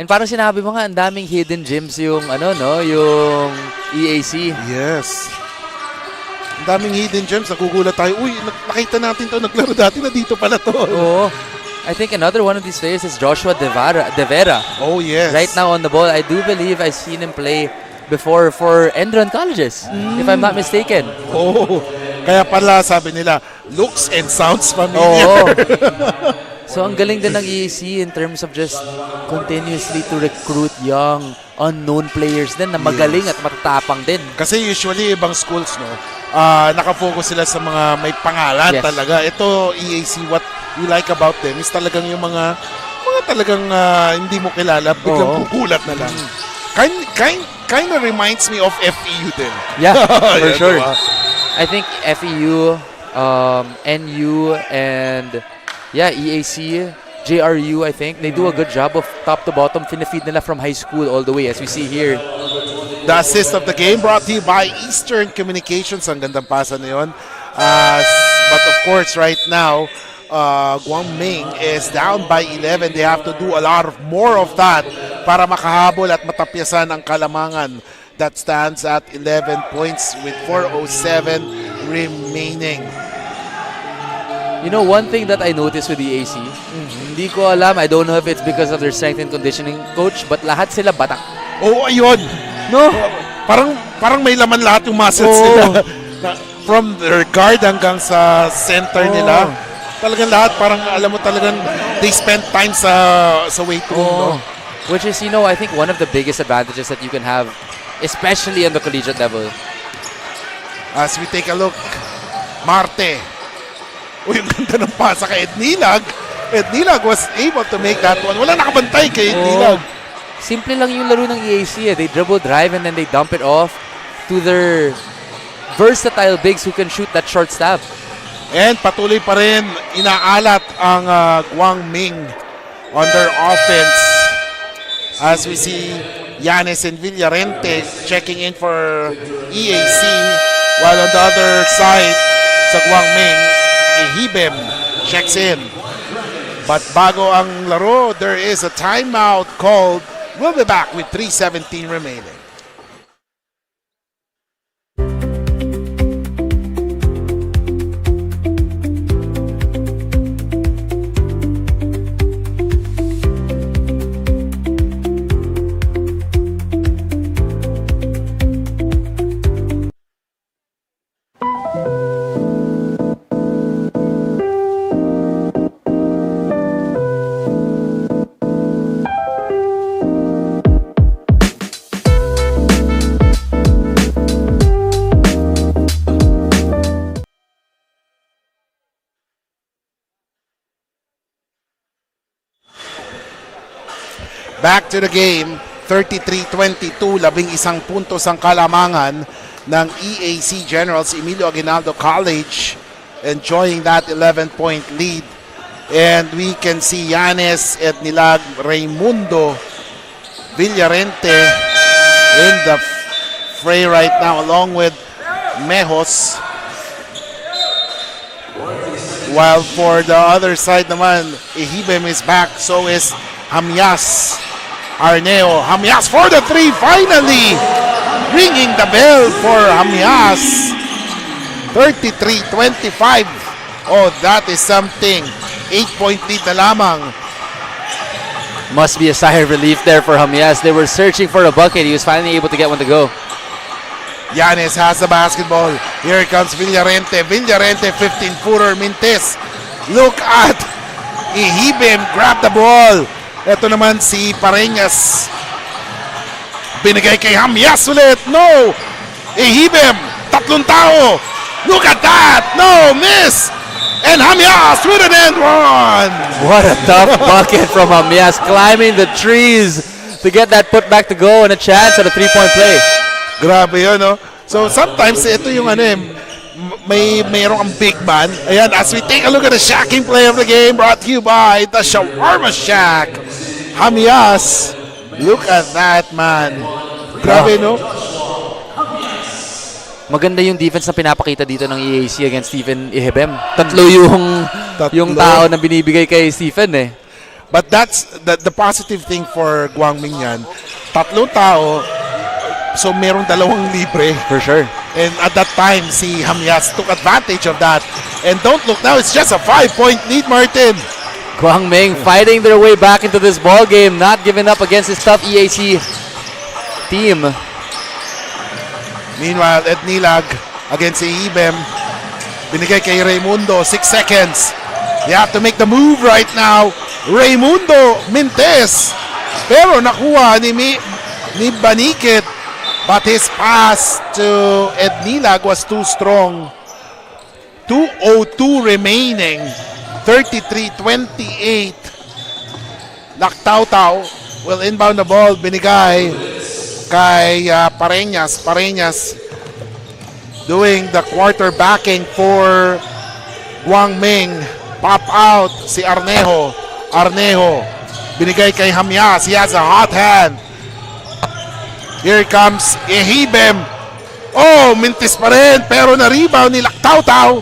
And parang sinabi mo nga, ang daming hidden gems yung yung EAC. Yes. Ang daming hidden gems. Nagugulat tayo. Uy, nakita natin to. Naglaro dati na dito pala to. Oo. I think another one of these players is Joshua De Vera. Oh, yes. Right now on the ball. I do believe I've seen him play before for ENDERUN colleges, if I'm not mistaken. Oh, kaya pala sabi nila, looks and sounds familiar. Oo. So ang galing din ng EAC in terms of just continuously to recruit young, unknown players din na magaling at matatapang din. Kasi usually ibang schools, nakafocus sila sa mga may pangalan talaga. Ito, EAC, what we like about them is talagang yung mga talagang hindi mo kilala, biglang kukulat na lang. Kind of reminds me of FEU din. Yeah, for sure. I think FEU, NU, and EAC, JRU, I think, they do a good job of top to bottom, finifeed nila from high school all the way, as we see here. The assist of the game brought to you by Eastern Communications. Ang gandang pasa na yun. But of course, right now, Guang Ming is down by 11. They have to do a lot more of that para makahabol at matapyasan ang kalamangan. That stands at 11 points with 4:07 remaining. You know, one thing that I noticed with the EAC, hindi ko alam, I don't know if it's because of their strength and conditioning coach, but lahat sila batak. Oh, ayun. No? Parang may laman lahat yung muscles nila. From their guard hanggang sa center nila. Talagang lahat, parang alam mo talagang they spend time sa weight room. No? Which is, I think one of the biggest advantages that you can have, especially on the collegiate level. As we take a look, Marte. Uy, yung ganda ng pasa kay Ednilag. Ednilag was able to make that one. Wala nakabantay kay Ednilag. Simple lang yung laro ng EAC. They dribble, drive, and then they dump it off to their versatile bigs who can shoot that short stab. And patuloy pa rin inaalat ang Guang Ming on their offense. As we see Yanes and Villarente checking in for EAC. While on the other side, sa Guang Ming, Ihibem checks in. But bago ang laro, there is a timeout called. We'll be back with 3:17 remaining. Back to the game, 33-22, 11 puntos ang kalamangan ng EAC Generals Emilio Aguinaldo College, enjoying that 11-point lead. And we can see Yanes, Ednilag, Raimundo, Villarente in the fray right now, along with Mejos. While for the other side naman, Ihibem is back, so is Hamias. Arneo, Hamias for the three, finally ringing the bell for Hamias. 33-25. Oh, that is something. 8-point lead na lamang. Must be a sigh of relief there for Hamias. They were searching for a bucket. He was finally able to get one to go. Yanes has the basketball. Here comes Villarente. Villarente, 15-footer. Mintes. Look at Ihibem. Grab the ball. Ito naman si Pareñas. Binigay kay Hamias ulit. No! Ihibem. Tatlong tao. Look at that. No, miss. And Hamias with an end one. What a tough bucket from Hamias, climbing the trees to get that put back to go and a chance at a three-point play. Grabe yun, no? So sometimes ito yung mayroong ang big man. Ayan, as we take a look at the shacking play of the game, brought to you by the Shawarma Shack. Hamias, look at that, man. Grabe, no? Maganda yung defense na pinapakita dito ng EAC against Stephen Ihibem. Tatlo yung tao na binibigay kay Stephen eh. But that's the positive thing for Guang Ming yan. Tatlong tao, so merong dalawang libre. For sure. And at that time, si Hamias took advantage of that. And don't look now, it's just a 5-point lead, Martin. Guang Ming fighting their way back into this ball game, not giving up against this tough EAC team. Meanwhile, Ednilag against Ihibem. Binigay kay Raimundo, 6 seconds. They have to make the move right now. Raimundo, Mintes. Pero nakuha ni Banikit. But his pass to Ednilag was too strong. 2:02 remaining. 33-28. Laktaw-taw will inbound the ball. Binigay kay Pareñas. Pareñas doing the quarterbacking for Guang Ming. Pop out si Arnejo. Arnejo binigay kay Hamias. He has a hot hand. Here comes Ihibem. Oh, mintis pa rin. Pero na-rebound ni Laktaw-taw.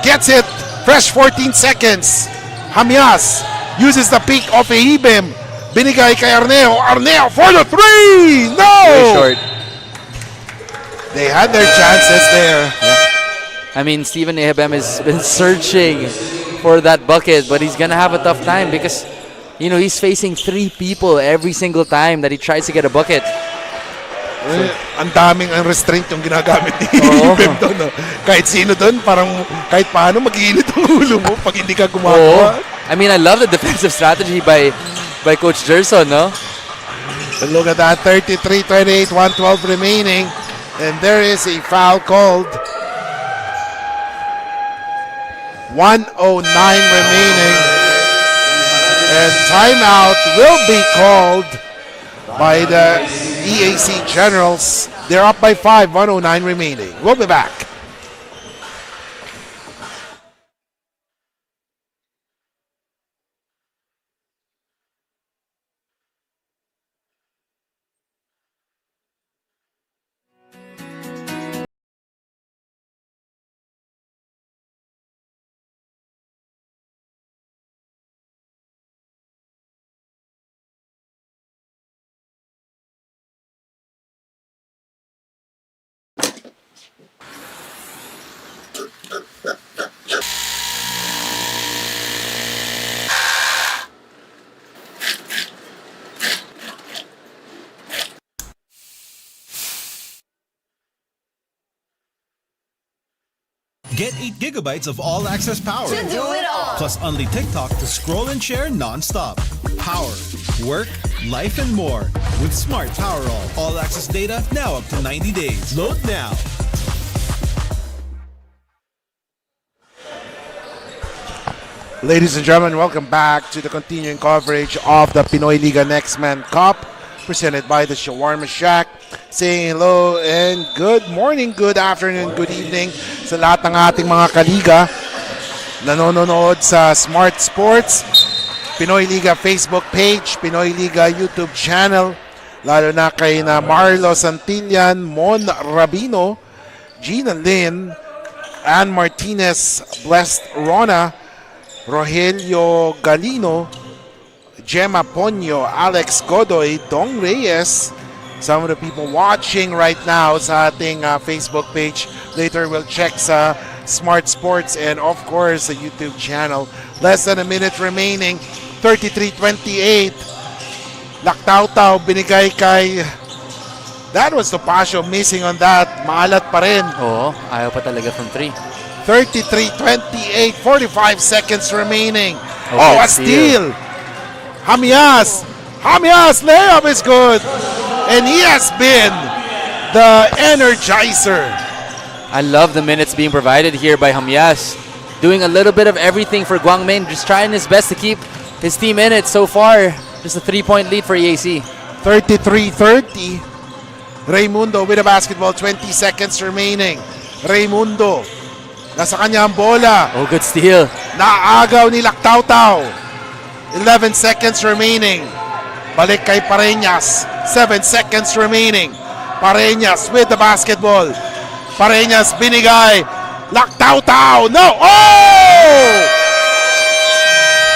Gets it. Fresh 14 seconds. Hamias uses the pick of Ihibem. Binigay kay Arneo. Arneo for the three! No! Very short. They had their chances there. I mean, Stephen Ihibem has been searching for that bucket, but he's gonna have a tough time because, you know, he's facing 3 people every single time that he tries to get a bucket. Ang daming ang restraint yung ginagamit ni Ihibem doon. No? Kahit sino doon, parang kahit paano mag-iinit ang ulo mo pag hindi ka gumagawa. I mean, I love the defensive strategy by Coach Gerson, no? And look at that, 33-28, 112 remaining. And there is a foul called 1:09 remaining. And timeout will be called by the EAC Generals. They're up by 5, 1:09 remaining. We'll be back. Get 8 gigabytes of all-access power. Plus only TikTok to scroll and share non-stop. Power, work, life, and more. With Smart Power all-access data now up to 90 days. Load now. Ladies and gentlemen, welcome back to the continuing coverage of the Pinoyliga Next Man Cup, presented by the Shawarma Shack. Saying hello and good morning, good afternoon, good evening sa lahat ng ating mga kaliga nanonood sa Smart Sports, Pinoyliga Facebook page, Pinoyliga YouTube channel, lalo na kay na Marlo Santillan, Mon Rabino, Gina Lynn, Ann Martinez, Blessed Rona, Rogelio Galino, Gemma Ponyo, Alex Godoy, Dong Reyes, some of the people watching right now sa ating Facebook page. Later we'll check sa Smart Sports and of course the YouTube channel. Less than a minute remaining. 33-28. Laktaw-taw binigay kay... That was Topacio missing on that. Maalat pa rin. Oo, ayaw pa talaga from 3. 33-28. 45 seconds remaining. Okay, Oh, a steal. Hamias. Hamias layup is good. And he has been the energizer. I love the minutes being provided here by Hamias. Doing a little bit of everything for Guang Ming, just trying his best to keep his team in it so far. Just a 3-point lead for EAC. 33-30. Raymundo with a basketball, 20 seconds remaining. Raymundo, nasa kanya ang bola. Oh, good steal. Naagaw ni Laktaw-Taw. 11 seconds remaining. Balik kay Pareñas. 7 seconds remaining. Pareñas with the basketball. Pareñas binigay. Laktaw-Taw. No! Oh!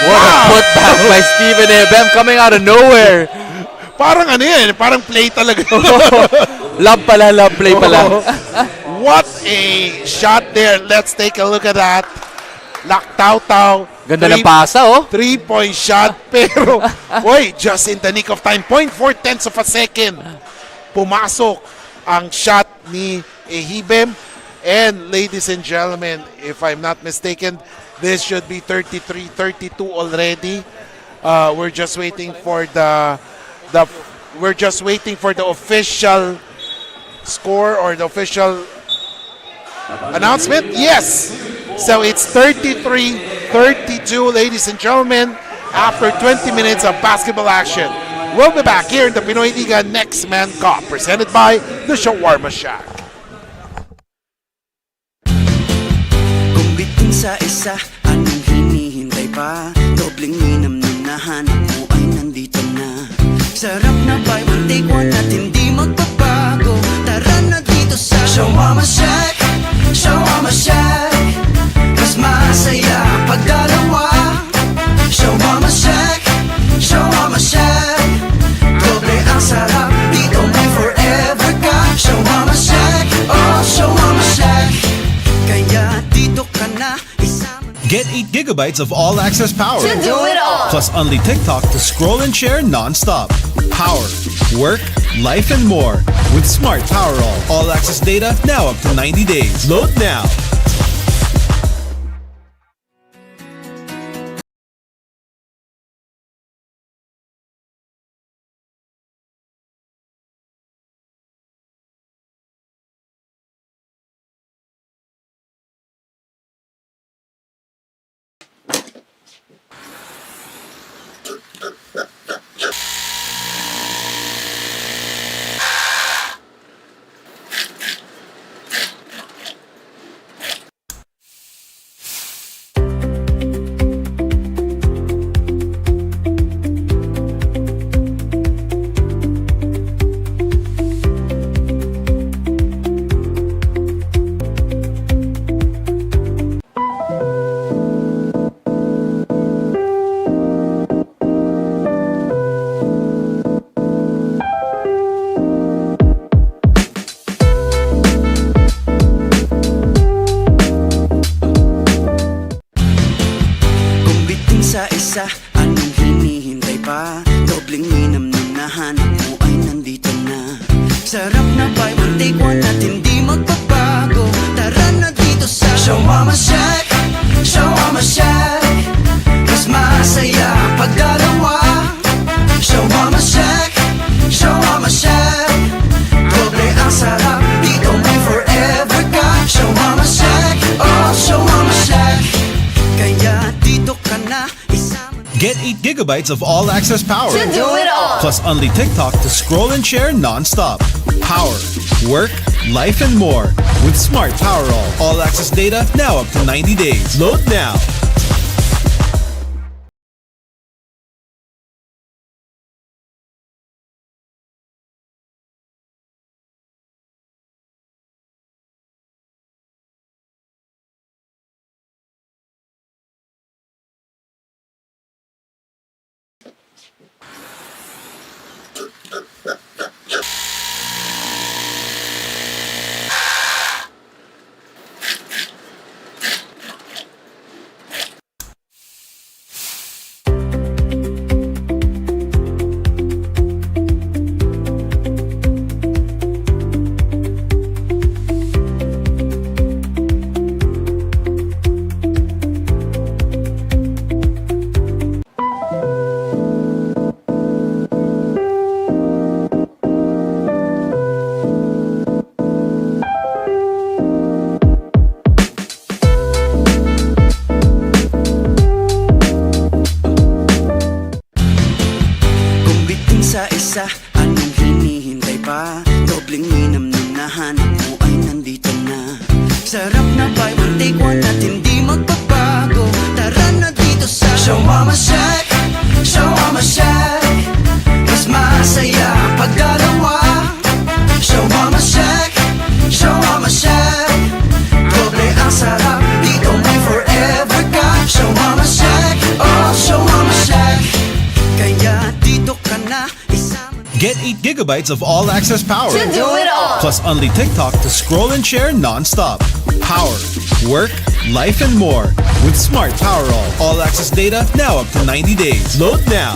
What a putback by Steven Ebem coming out of nowhere. Parang ano yan, parang play talaga. Love pala, love play pala. What a shot there. Let's take a look at that. Laktaw-Taw. Ganda ng pasa, oh. 3-point shot, pero, boy, just in the nick of time. 0.4 of a second. Pumasok ang shot ni Ehibem. And ladies and gentlemen, if I'm not mistaken, this should be 33-32 already. We're just waiting for the official score or the official announcement. Yes. So it's 33-32, ladies and gentlemen, after 20 minutes of basketball action. We'll be back here in the Pinoyliga Next Man Cup, presented by the Shawarma Shack. Kung bitin sa isa, anong hinihintay pa? Dobleng minam nung nahanap mo ay nandito na. Sarap na buy one take one at hindi magbabago. Tara na dito sa Shawarma Shack, Shawarma Shack. Mas masaya pag dalawa. Shawarma Shack, Shawarma Shack. Doble ang sarap, dito may forever ka. Shawarma Shack, oh Shawarma Shack. Kaya dito ka na isama. Get 8 gigabytes of all-access power. To do it all. Plus only TikTok to scroll and share non-stop. Power, work, life, and more. With Smart Power all-access data now up to 90 days. Load now. Dobling minam nung nahanap mo ay nandito na. Sarap na buy one take one at hindi magbabago. Tara na dito sa Shawarma Shack, Shawarma Shack. Mas masaya pag dalawa. Shawarma Shack, Shawarma Shack. Doble ang sarap, dito may forever ka. Shawarma Shack, oh Shawarma Shack. Kaya dito ka na isama. Get 8 gigabytes of all-access power. To do it all. Plus only TikTok to scroll and share non-stop. Power, work, life, and more. With Smart Power all-access data now up to 90 days. Load now. Sa isa, anong hinihintay pa? Dobling minam nung nahanap mo ay nandito na. Sarap na buy one take one at hindi magbabago. Tara na dito sa Shawarma Shack, Shawarma Shack. Mas masaya pag dalawa. Shawarma Shack, Shawarma Shack. Doble ang sarap, dito may forever ka. Shawarma Shack, oh Shawarma Shack. Kaya dito ka na isama. Get 8 gigabytes of all-access power. To do it all. Plus only TikTok to scroll and share non-stop. Power, work, life, and more. With Smart Power all-access data now up to 90 days. Load now.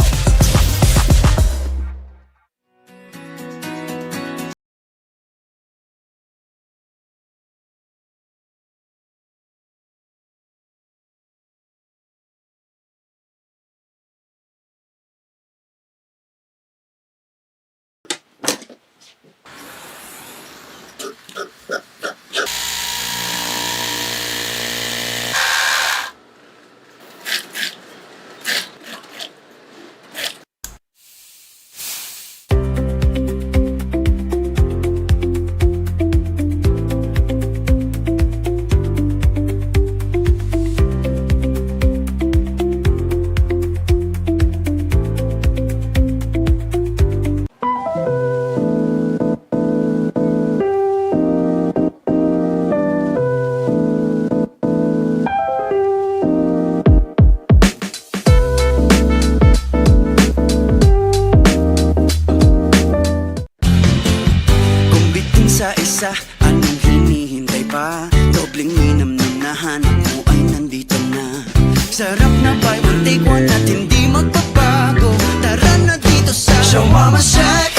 Sa isa, anong hinihintay pa? Dobling minam nung nahanap mo ay nandito na. Sarap na buy one take one at hindi magbabago. Tara na dito sa Shawarma Shack,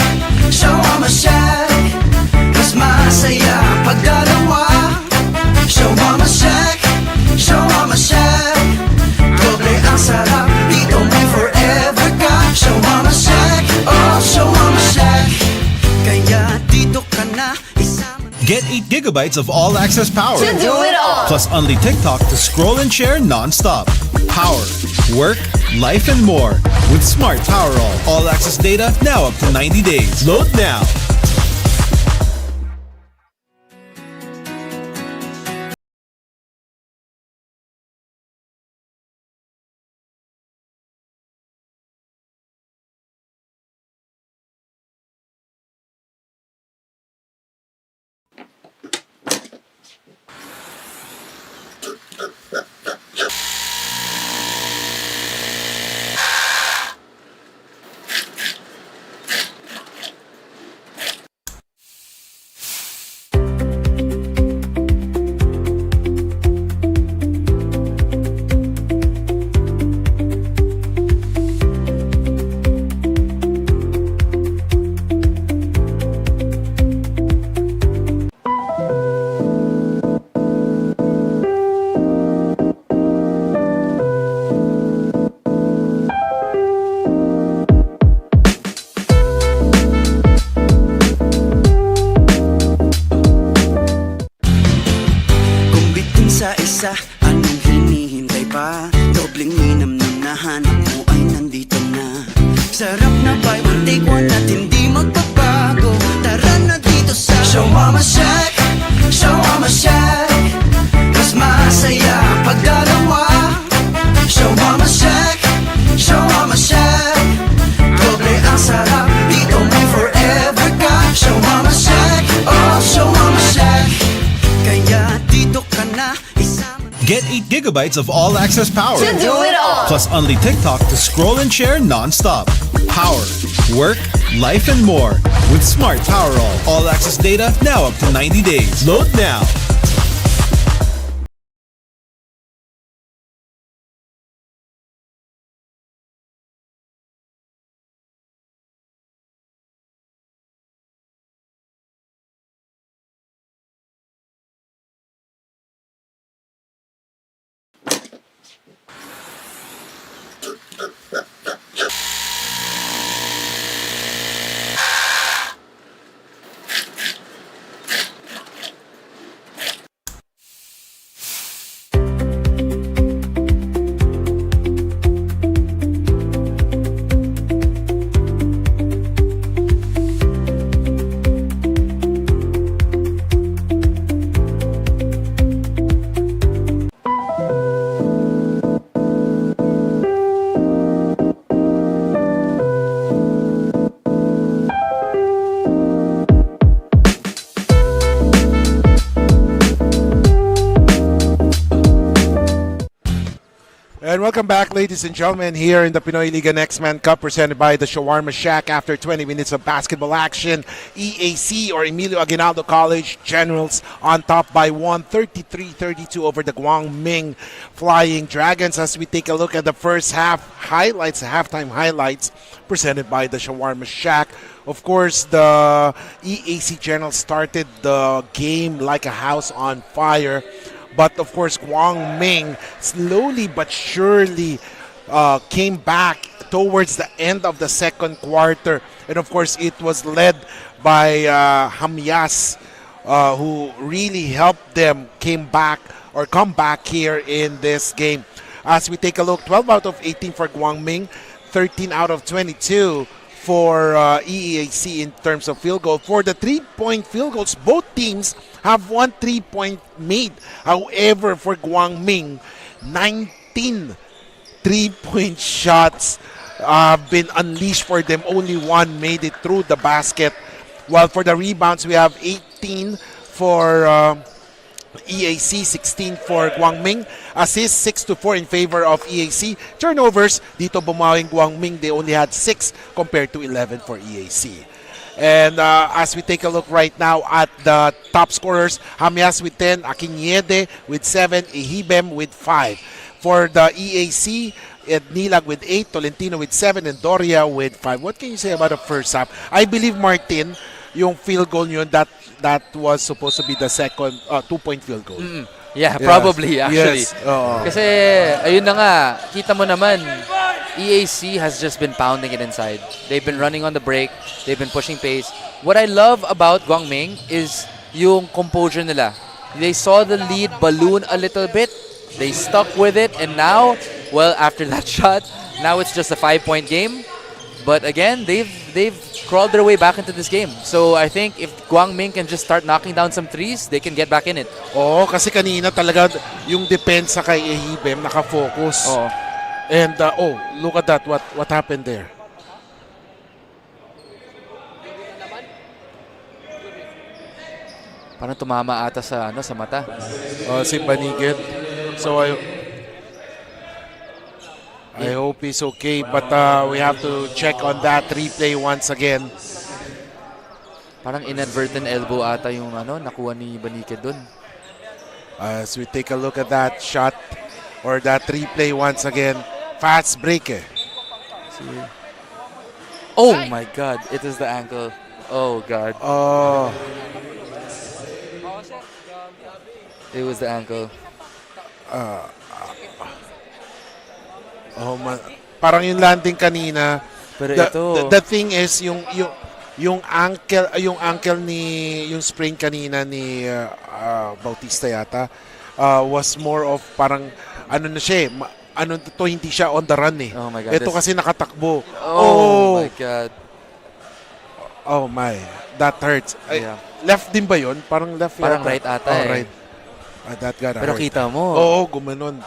Shawarma Shack. Mas masaya pag dalawa. Shawarma Shack, Shawarma Shack. Doble ang sarap, dito may forever ka. Shawarma Shack, oh Shawarma Shack. Kaya dito ka na isama. Get 8 gigabytes of all-access power. To do it all. Plus only TikTok to scroll and share non-stop. Power, work, life, and more. With Smart Power all-access data now up to 90 days. Load now. One take one at hindi magbabago. Tara na dito sa Shawarma Shack, Shawarma Shack. Mas masaya ang pagdalawa. Shawarma Shack, Shawarma Shack. Doble ang sarap, dito may forever ka. Shawarma Shack, oh Shawarma Shack. Kaya dito ka na isama. Get 8 gigabytes of all access power. To do it all. Plus only TikTok to scroll and share non-stop. Power, work, life, and more. With Smart Power All access data now up to 90 days. Load now. And welcome back, ladies and gentlemen, here in the Pinoyliga Next Man Cup presented by the Shawarma Shack. After 20 minutes of basketball action, EAC or Emilio Aguinaldo College Generals on top by 133-32 over the Guang Ming Flying Dragons. As we take a look at the first half highlights, halftime highlights presented by the Shawarma Shack. Of course, the EAC Generals started the game like a house on fire. But of course, Guang Ming slowly but surely came back towards the end of the second quarter. And of course, it was led by Hamyas, who really helped them come back here in this game. As we take a look, 12 out of 18 for Guang Ming, 13 out of 22 for EAC in terms of field goal. For the 3-point field goals, both teams have 1 3-point made. However, for Guang Ming, 19 3-point shots have been unleashed for them. Only one made it through the basket. While for the rebounds, we have 18 for EAC, 16 for Guang Ming. Assists, 6-4 in favor of EAC. Turnovers, dito bumawing Guang Ming. They only had 6 compared to 11 for EAC. And as we take a look right now at the top scorers, Hamias with 10, Akinyede with 7, Ihibem with 5. For the EAC, Nilag with 8, Tolentino with 7, and Doria with 5. What can you say about the first half? I believe, Martin, yung field goal yun, that was supposed to be the second 2-point field goal. Yeah, probably actually. Yes. Kasi ayun na nga, kita mo naman, EAC has just been pounding it inside. They've been running on the break, they've been pushing pace. What I love about Guang Ming is yung composure nila. They saw the lead balloon a little bit, they stuck with it, and now, well, after that shot, now it's just a 5-point game. But again, they've crawled their way back into this game. So I think if Guang Ming can just start knocking down some threes, they can get back in it. Oo, kasi kanina talaga yung depensa kay Ehibem nakafocus. Oo. And look at that, what happened there? Parang tumama ata sa mata. Si Banigid. So I hope he's okay, but we have to check on that replay once again. Parang inadvertent elbow ata yung nakuha ni Banikid dun. As we take a look at that shot or that replay once again, fast break. Oh my God, it is the ankle. Oh God. Oh, It was the ankle. parang yung landing kanina. Pero ito, The thing is yung ankle ni yung sprain kanina ni Bautista yata was more of parang na siya hindi siya on the run eh. Oh my God. Ito kasi nakatakbo. Oh my God. Oh my, that hurts. Ay, Yeah. left din ba yun? Parang left Parang yata. right ata Oh, eh. right. That got Pero hurt. kita mo. Oo, gumanon.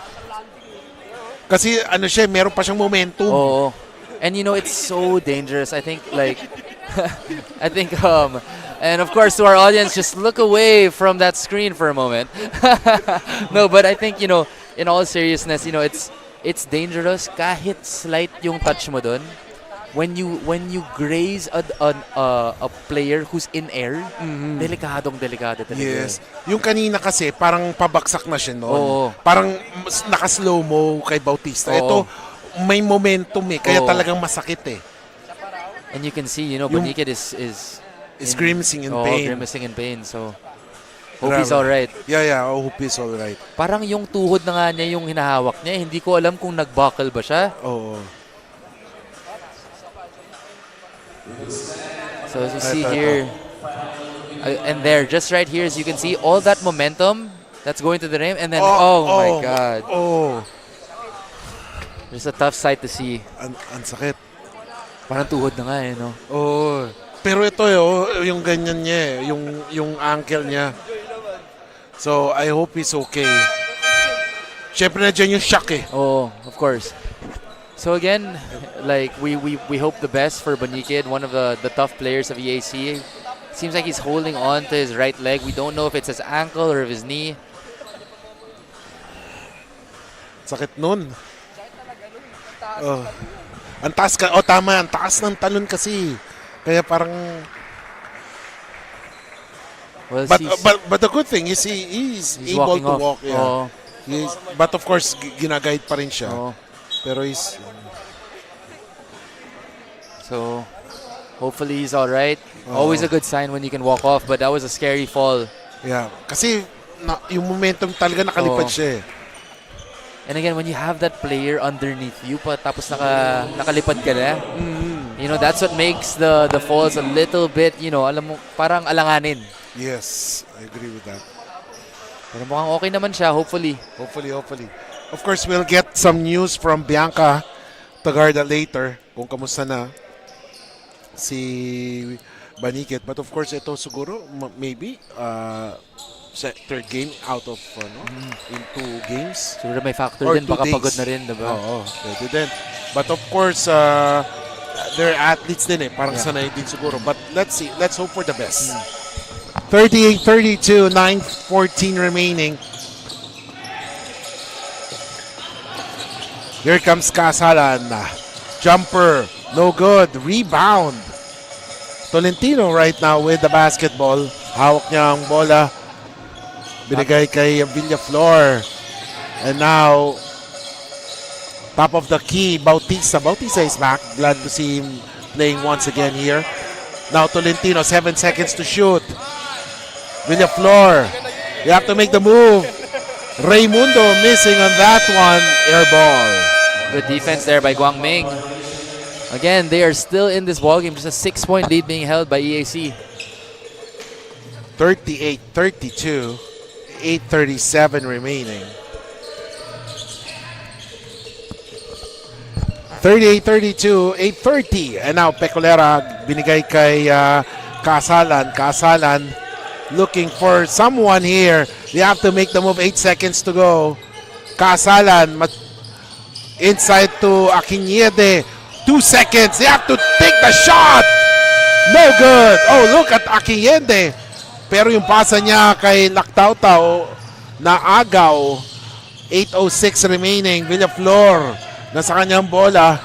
Kasi ano siya, meron pa siyang momentum. Oo. And you know, it's so dangerous. I think like, and of course to our audience, just look away from that screen for a moment. No, but I think, you know, in all seriousness, you know, it's dangerous kahit slight yung touch mo dun. When you graze a player who's in air, delikado talaga. Yes. Yung kanina kasi, parang pabaksak na siya noon. Oo. Parang naka-slow mo kay Bautista. Oo. Ito, may momentum eh. Kaya Oo. talagang masakit eh. And you can see, you know, Yung- Banikid is Grimacing in pain. grimacing in pain. So, hope he's alright. Yeah, I hope he's alright. Parang yung tuhod na nga niya yung hinahawak niya. Hindi ko alam kung nag-buckle ba siya. Oo. So as you see Ito. here, and there, just right here, as you can see, all that momentum that's going to the rim, and then, oh my God. Oh, It's a tough sight to see. ang sakit. Parang tuhod na nga eh, no? Oh. Pero ito yung ganyan niya eh, yung ankle niya. So, I hope he's okay. Siyempre na dyan yung shock eh. Oh, of course. So again, like we hope the best for Banikid, one of the tough players of EAC. Seems like he's holding on to his right leg. We don't know if it's his ankle or if his knee. Sakit nun. Oh. Ang taas ka. Oh, tama. Ang taas ng talon kasi. Kaya parang... Well, But the good thing is he's able walking to off. walk. Yeah. Oh, But of course, ginaguide pa rin siya. oh. Pero he's... So hopefully he's all right. Always a good sign when you can walk off, but that was a scary fall. Yeah. Kasi yung momentum talaga nakalipad Oo. siya eh. And again, when you have that player underneath you, tapos nakalipad ka na, you know, that's what makes the falls a little bit, you know, alam mo, parang alanganin. Yes, I agree with that. Pero mukhang okay naman siya, hopefully. Hopefully. Of course, we'll get some news from Bianca Tagarda later kung kamusta na si Banikid. But of course, ito siguro, maybe, third game out of in 2 games. Siguro may factor Or din, 2 baka days. pagod na rin, diba? Oo, pwede din. But of course, they're athletes din eh. Parang sanay din siguro. But let's see. Let's hope for the best. 38-32, 9:14 remaining. Here comes Kasalan. Jumper, no good. Rebound. Tolentino right now with the basketball. Hawak niya ang bola. Binigay kay Villaflor. And now, top of the key, Bautista. Bautista is back. Glad to see him playing once again here. Now Tolentino, 7 seconds to shoot. Villaflor, you have to make the move. Raimundo missing on that one. Air ball. Good defense there by Guang Ming. Again, they are still in this ballgame. Just a 6-point lead being held by EAC. 38-32. 8:37 remaining. 38-32, 8:30. And now Pecolera binigay kay Kasalan. Kasalan looking for someone here. They have to make the move. 8 seconds to go. Kasalan inside to Akinyede. 2 seconds. They have to take the shot. No good. Oh, look at Akinyede. Pero yung pasa niya kay Laktautau na agaw. 8:06 remaining. Villaflor nasa kanyang bola.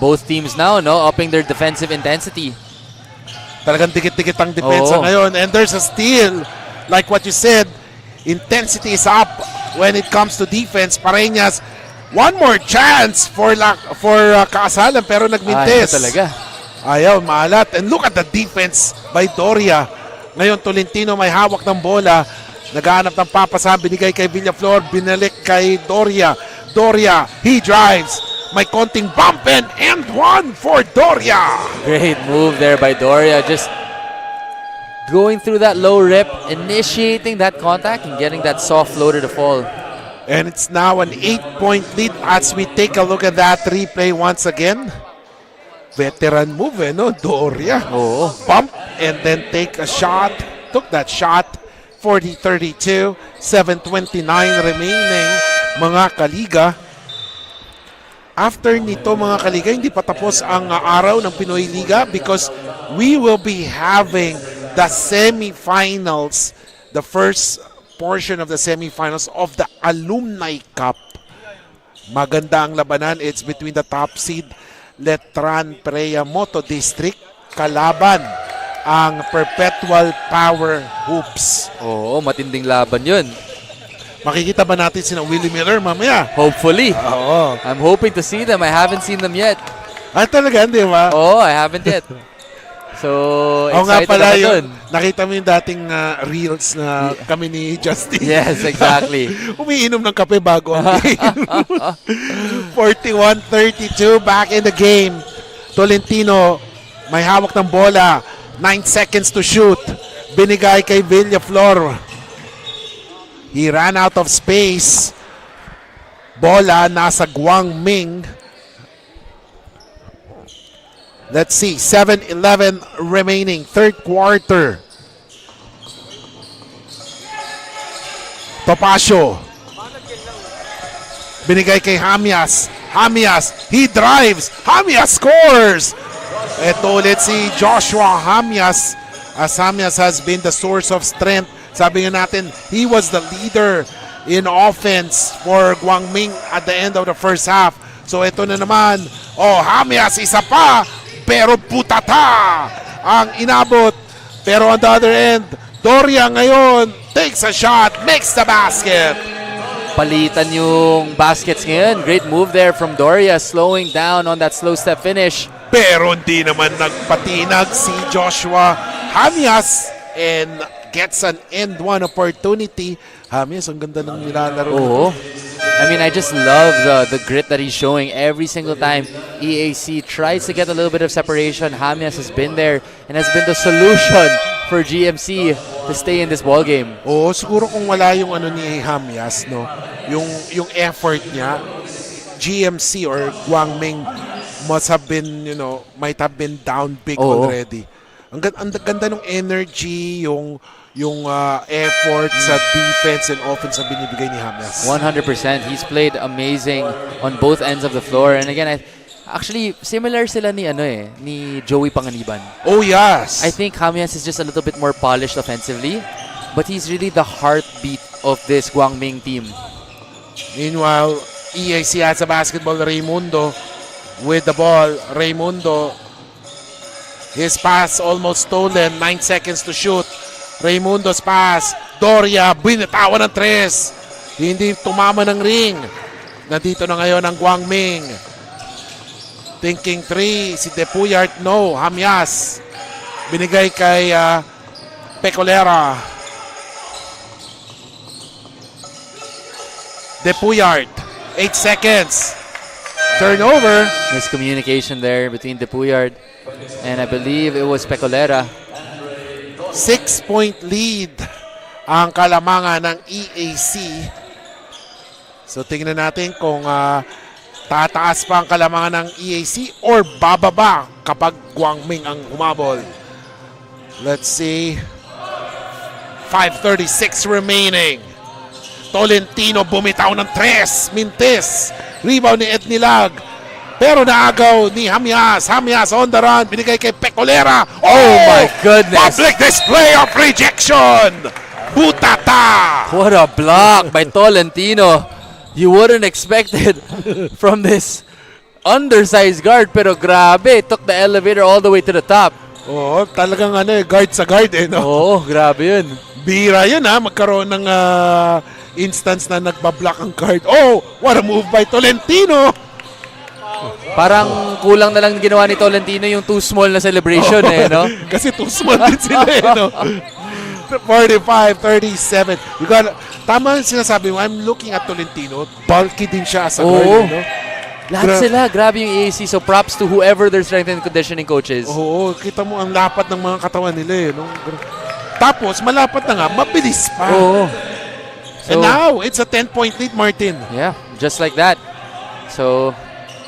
Both teams now, no, upping their defensive intensity. Talagang dikit-dikit ang depensa Oo. ngayon. And there's a steal. Like what you said, intensity is up when it comes to defense. Pareñas, one more chance for Kaasalan pero nagmintis. Talaga. Ayaw, maalat. And look at the defense by Doria. Ngayon, Tolentino may hawak ng bola. Naghahanap ng papasa. Binigay kay Villaflor. Binalik kay Doria. Doria, he drives. May konting bump and one for Doria. Great move there by Doria. Just going through that low rip, initiating that contact, and getting that soft floater to fall. And it's now an 8-point lead as we take a look at that replay once again. veteran move, no? Doria. Oo. Pump and then take a shot. Took that shot. 40-32. 7:29 remaining, mga kaliga. After nito, mga kaliga, hindi pa tapos ang araw ng Pinoy Liga because we will be having the semifinals, the first portion of the semifinals of the Alumni Cup. Maganda ang labanan. It's between the top seed Letran Perea Moto District kalaban ang Perpetual Power Hoops. Oo, matinding laban yun. Makikita ba natin si Willie Miller mamaya? Hopefully. Oo. I'm hoping to see them. I haven't seen them yet. Talaga, di ba? Oh, I haven't yet. So, Oo nga excited pala ako yun. dun. Nakita mo yung dating reels na kami ni Justin. Yes, exactly. Umiinom ng kape bago ang game. 41-32, back in the game. Tolentino, may hawak ng bola. 9 seconds to shoot. Binigay kay Villaflor. He ran out of space. Bola nasa Guang Ming. Let's see, 7:11 remaining, third quarter. Topacio. Binigay kay Hamias. Hamias, he drives. Hamias scores. Ito ulit si Joshua Hamias. As Hamias has been the source of strength. Sabi nga natin, he was the leader in offense for Guang Ming at the end of the first half. So ito na naman. Hamias, isa pa. Pero putata ang inabot. Pero on the other end, Doria ngayon takes a shot, makes the basket. Palitan yung baskets ngayon. Great move there from Doria, slowing down on that slow step finish. Pero hindi naman nagpatinag si Joshua Hamias and gets an end one opportunity. Hamias, ang ganda ng nilalaro. Oo. I mean, I just love the grit that he's showing every single time EAC tries to get a little bit of separation. Hamias has been there and has been the solution for GMC to stay in this ball game. Oo, siguro kung wala yung ni Hamias, no, yung effort niya, GMC or Guang Ming must have been, might have been down big already. Ang ganda ng energy, yung effort sa defense and offense na binibigay ni Hamias. 100%. He's played amazing on both ends of the floor. And again, actually, similar sila ni Joey Panganiban. Oh, yes. I think Hamias is just a little bit more polished offensively, but he's really the heartbeat of this Guang Ming team. Meanwhile, EAC has a basketball. Raimundo with the ball. Raimundo, his pass almost stolen. 9 seconds to shoot. Raimundo's pass. Doria, binitawan ng 3. Hindi tumama ng ring. Nandito na ngayon ang Guang Ming. Thinking 3. Si Depuyart, no. Hamias. Binigay kay Pecolera. Depuyart. 8 seconds. Turnover. Miscommunication there between Depuyard and I believe it was Pecolera. 6-point lead ang kalamangan ng EAC. So tingnan natin kung tataas pa ang kalamangan ng EAC or bababa kapag Guang Ming ang humabol. Let's see. 5:36 remaining. Tolentino bumitaw ng 3. Mintis. Rebound ni Ednilag. Pero naagaw ni Hamias. Hamias on the run. Binigay kay Pecolera. Oh my goodness. Public display of rejection. Butata. What a block by Tolentino. You wouldn't expect it from this undersized guard. Pero grabe, took the elevator all the way to the top. Oo, talagang guard sa guard no? Oo, grabe yun. Bira yun magkaroon ng instance na nagbablock ang guard. Oh, what a move by Tolentino. Parang kulang na lang ginawa ni Tolentino yung too small na celebration no? Kasi too small din sila no? 45-37. Tama yung sinasabi mo, I'm looking at Tolentino. Bulky din siya as a guard, no? Lahat sila, grabe yung EAC. So props to whoever their strength and conditioning coaches. Oo, kita mo ang lapat ng mga katawan nila no? Tapos, malapat na nga, mabilis pa. Oo. And now, it's a 10-point lead, Martin. Yeah, just like that. So,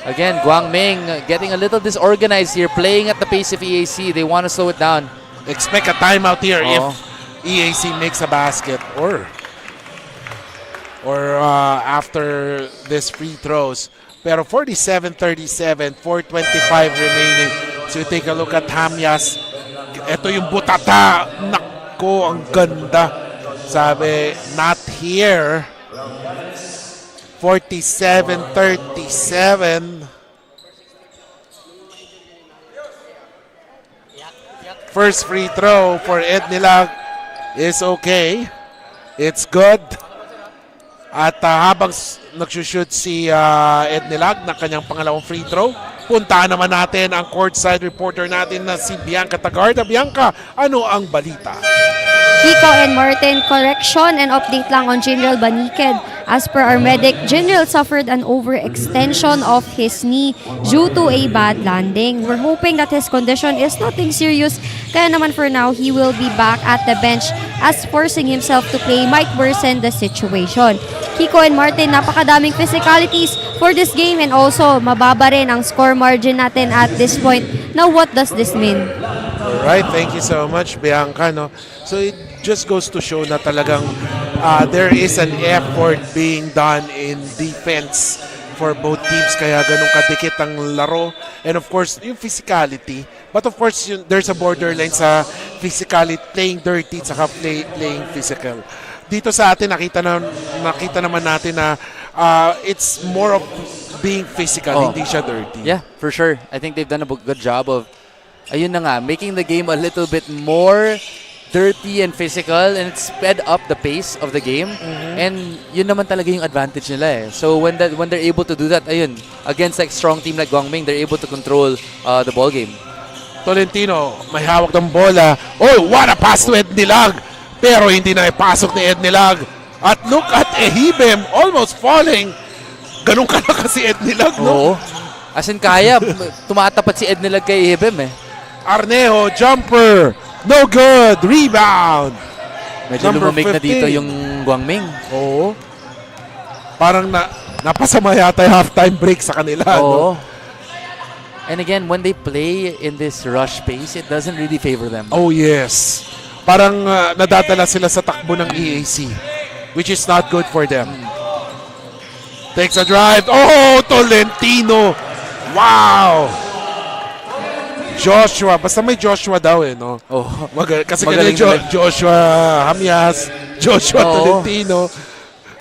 Again, Guang Ming getting a little disorganized here, playing at the pace of EAC. They want to slow it down. Expect a timeout here Oo. if EAC makes a basket or after this free throws. Pero 47-37, 4:25 remaining. So you take a look at Hamyas. Ito yung butata. Nako, ang ganda. Sabi, not here. 47-37. First free throw for Ed Nilag is okay. It's good. At habang nagsushoot si Ed Nilag ng kanyang pangalawang free throw, puntahan naman natin ang courtside reporter natin na si Bianca Tagarda. Bianca, ano ang balita? Kiko and Martin, correction and update lang on General Baniked. As per our medic, General suffered an overextension of his knee due to a bad landing. We're hoping that his condition is nothing serious. Kaya naman for now, he will be back at the bench as forcing himself to play might worsen the situation. Kiko and Martin, napakadaming physicalities for this game and also mababa rin ang score margin natin at this point. Now, what does this mean? Alright, thank you so much, Bianca. No? So it just goes to show na talagang there is an effort being done in defense for both teams. Kaya ganun kadikit ang laro. And of course, yung physicality. But of course, there's a borderline sa physicality, playing dirty, saka playing physical. Dito sa atin, nakita naman natin na it's more of being physical, hindi siya dirty. Yeah, for sure. I think they've done a good job of, ayun na nga, making the game a little bit more dirty and physical, and it sped up the pace of the game. And yun naman talaga yung advantage nila eh. So when they're able to do that, ayun, against like strong team like Guang Ming, they're able to control the ball game. Tolentino, may hawak ng bola. Oh, what a pass to Ed Nilag! Pero hindi na ipasok ni Ed Nilag. At look at Ehibem, almost falling. Ganun kalakas si Ed Nilag, no? Oo. As in, kaya, tumatapat si Ed Nilag kay Ehibem eh. Arnejo, jumper. No good. Rebound. Medyo Number lumamig na 15. dito yung Guang Ming. Oo. Parang napasama yata yung halftime break sa kanila. Oo. No? And again, when they play in this rush pace, it doesn't really favor them. Oh, yes. Parang nadadala sila sa takbo ng EAC, which is not good for them. Takes a drive. Oh, Tolentino. Wow. Joshua. Basta may Joshua daw eh, no? Oh. Kasi Magaling kanina naman. Joshua Hamyas, Joshua Oo. Tolentino.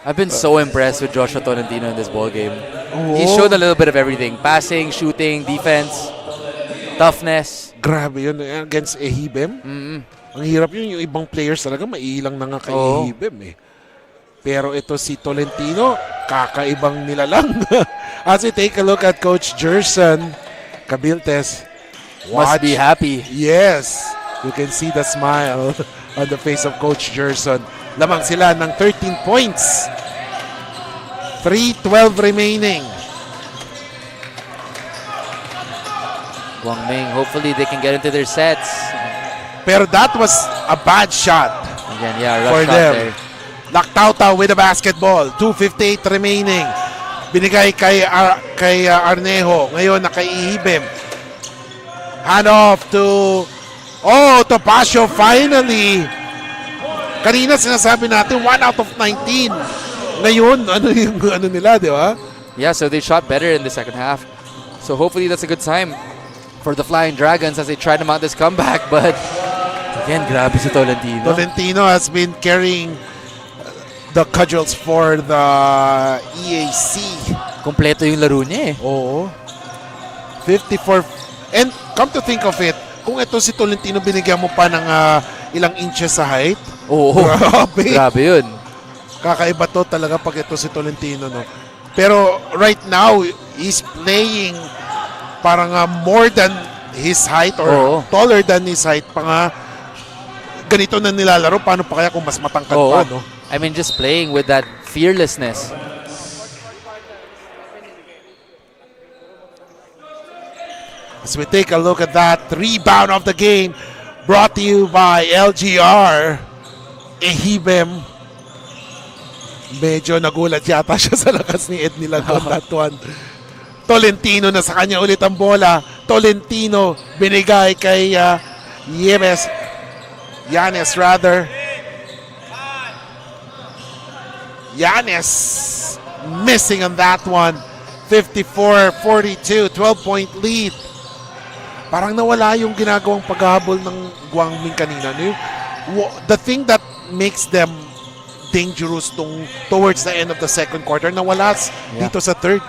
I've been so impressed with Joshua Tolentino in this ball game. Oo. He showed a little bit of everything. Passing, shooting, defense, toughness. Grabe yun against Ehibem. Ang hirap yun, yung ibang players talaga maiilang na nga kay Oo. Ehibem eh. Pero ito si Tolentino, kakaibang nilalang. As we take a look at Coach Gerson Cabiltes, Must be happy. Yes, you can see the smile on the face of Coach Gerson. Lamang sila ng 13 points. 3:12 remaining. Guang Ming, hopefully they can get into their sets. Pero that was a bad shot Again, yeah, rush for shot them. there. Laktauta with the basketball. 2:58 remaining. Binigay kay Arnejo. Ngayon na kay Ihibem. Hand off to Topacio finally. Kanina sinasabi natin 1 out of 19. Ngayon, ano nila, di ba? Yeah, so they shot better in the second half. So hopefully that's a good sign for the Flying Dragons as they try to mount this comeback. But again, grabe si Tolentino. Tolentino has been carrying the cudgels for the EAC. Kompleto yung laro niya eh. Oo. 54. And come to think of it, kung ito si Tolentino binigyan mo pa ng ilang inches sa height, Oo. grabe. Grabe yun. Kakaiba to talaga pag ito si Tolentino, no? Pero right now, he's playing parang more than his height or Oo. taller than his height. Ganito na nilalaro, paano pa kaya kung mas matangkad Oo. pa, no? I mean, just playing with that fearlessness. As we take a look at that rebound of the game brought to you by LGR. Ehibem. Medyo nagulat yata siya sa lakas ni Ed Nilag on that one. Tolentino na sa kanya ulit ang bola. Tolentino binigay kay Yanes rather. Yanes missing on that one. 54-42, 12-point lead. Parang nawala yung ginagawang paghahabol ng Guang Ming kanina. The thing that makes them dangerous towards the end of the second quarter, nawala dito sa third.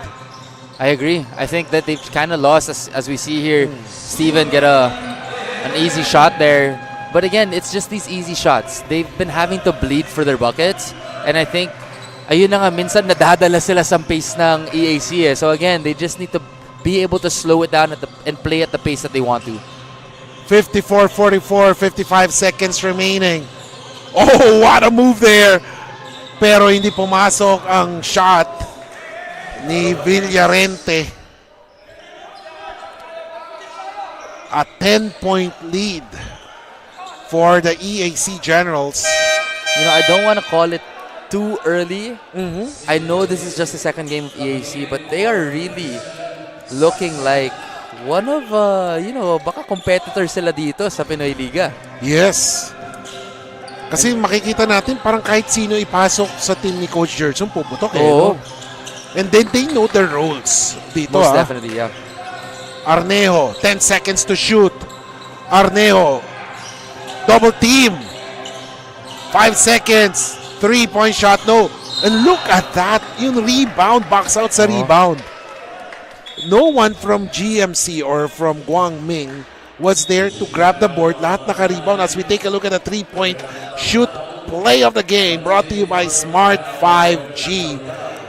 I agree. I think that they've kind of lost, as we see here. Steven get an easy shot there. But again, it's just these easy shots. They've been having to bleed for their buckets. And I think, ayun na nga, minsan nadadala sila sa pace ng EAC. So again, they just need to be able to slow it down and play at the pace that they want to. 54-44, 55 seconds remaining. Oh, what a move there. Pero hindi pumasok ang shot ni Villarente. A 10-point lead for the EAC Generals. You know, I don't want to call it too early. I know this is just the second game of EAC, but they are really looking like one of, baka competitors sila dito sa Pinoyliga. Yes. Kasi makikita natin parang kahit sino ipasok sa team ni Coach Gerson, puputok no? And then they know their roles dito. Most definitely, yeah. Arnejo, 10 seconds to shoot. Arnejo, double team. 5 seconds. 3-point shot, no. And look at that. Yung rebound, box out sa rebound. No one from GMC or from Guang Ming was there to grab the board. Lahat naka-rebound. As we take a look at the 3-point shoot play of the game brought to you by Smart 5G.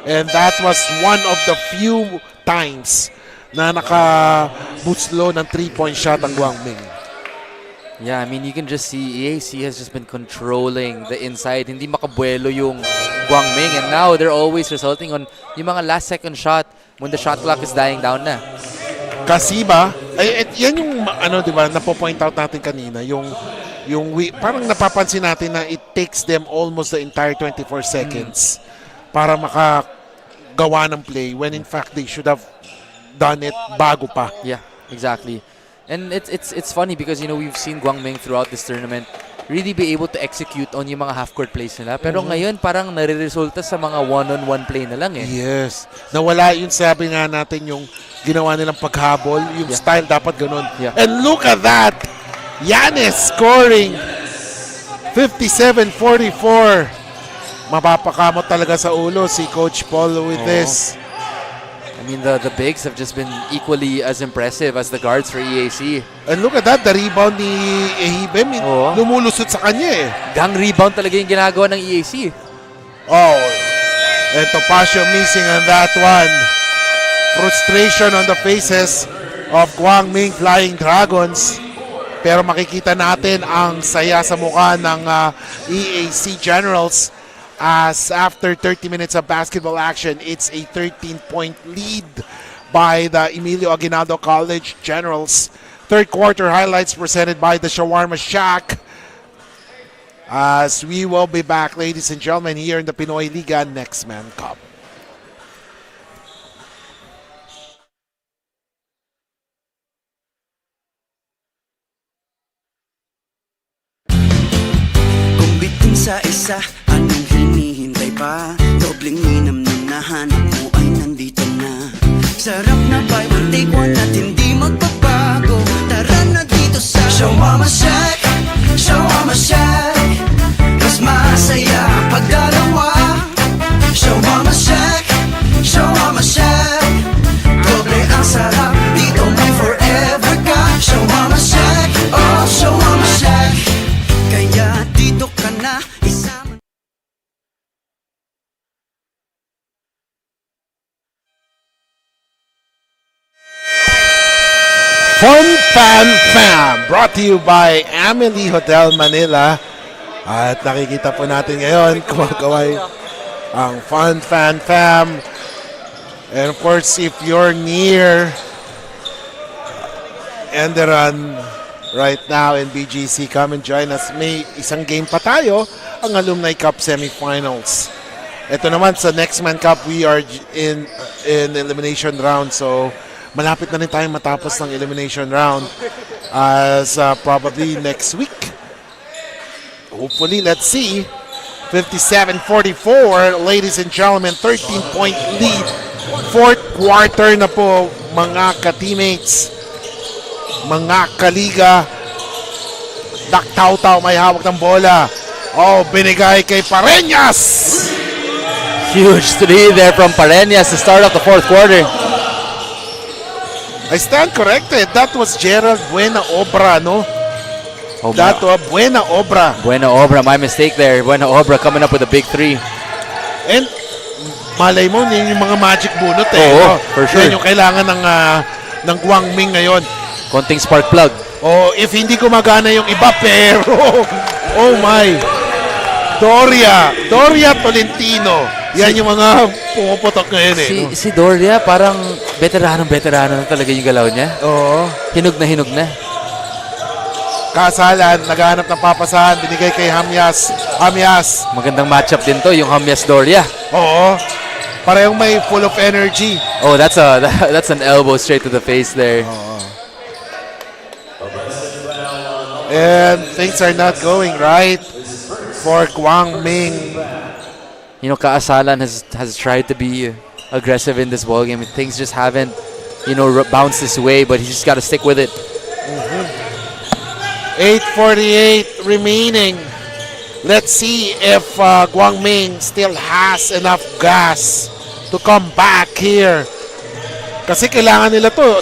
And that was one of the few times na naka-buslo ng 3-point shot ang Guang Ming. Yeah, I mean, you can just see EAC has just been controlling the inside. Hindi makabuelo yung Guang Ming. And now they're always resulting on yung mga last second shot when the shot clock is dying down na. Kasi ba, yan yung di ba, napo-point out natin kanina, parang napapansin natin na it takes them almost the entire 24 seconds para makagawa ng play when in fact they should have done it bago pa. Yeah, exactly. And it's funny because, we've seen Guang Ming throughout this tournament really be able to execute on yung mga half-court plays nila. Pero ngayon, parang nare-resulta sa mga one-on-one play na lang eh. Yes. Nawala yung sabi nga natin yung ginawa nilang paghabol. Yung style dapat ganun. Yeah. And look at that! Yanis scoring 57-44. Mapapakamot talaga sa ulo si Coach Paul with this. I mean, the bigs have just been equally as impressive as the guards for EAC. And look at that, the rebound ni Ehibem, lumulusot sa kanya eh. Gang rebound talaga yung ginagawa ng EAC. Oh, and Topacio missing on that one. Frustration on the faces of Guang Ming Flying Dragons. Pero makikita natin ang saya sa mukha ng EAC Generals as after 30 minutes of basketball action, it's a 13-point lead by the Emilio Aguinaldo College Generals. Third quarter highlights presented by the Shawarma Shack. As we will be back, ladies and gentlemen, here in the Pinoyliga Next Man Cup. Kumbitin sa isa, anong hinihintay pa? Dobleng minam na nahanap mo ay nandito na. Sarap na buy one take one at hindi magbabago. Tara na dito sa Shawarma Shack, Shawarma Shack. Mas masaya ang pagdalawa. Shawarma Shack, Shawarma Shack. Doble ang sarap, dito may forever ka. Shawarma Shack, oh Shawarma Shack. Kaya dito ka na isama. Fun Fan Fam, brought to you by Amelie Hotel Manila. At nakikita po natin ngayon kumagaway ang Fun Fan Fam. And of course, if you're near Enderun right now in BGC, come and join us. May isang game pa tayo, ang Alumni Cup Semifinals. Ito naman sa Next Man Cup, we are in elimination round. So, malapit na rin tayong matapos ng elimination round as probably next week. Hopefully, let's see. 57-44, ladies and gentlemen, 13-point lead. Fourth quarter na po, mga ka-teammates, mga kaliga. Daktaw-taw may hawak ng bola. Oh, binigay kay Pareñas. Huge three there from Pareñas to start off the fourth quarter. I stand corrected. That was Gerald Buena Obra, no? That was Buena Obra. Buena Obra, my mistake there. Buena Obra coming up with a big three. And malay mo, yun yung mga magic bunot eh. Oo, for sure. Yan yung kailangan ng Guang Ming ngayon. Konting spark plug. Oh, if hindi gumagana yung iba, pero oh my. Doria Tolentino. Yan yung mga pumuputok ngayon eh. Si Doria, parang veteranong na talaga yung galaw niya. Oo. Hinog na. Kasalan, naghahanap ng papasahan, binigay kay Hamyas. Magandang matchup din to, yung Hamyas Doria. Oo. Parehong may full of energy. Oh, that's an elbow straight to the face there. And things are not going right for Guang Ming. You know, Kaasalan has tried to be aggressive in this ballgame. Things just haven't, bounced his way, but he's just got to stick with it. 8:48 remaining. Let's see if Guang Ming still has enough gas to come back here. Kasi kailangan nila to.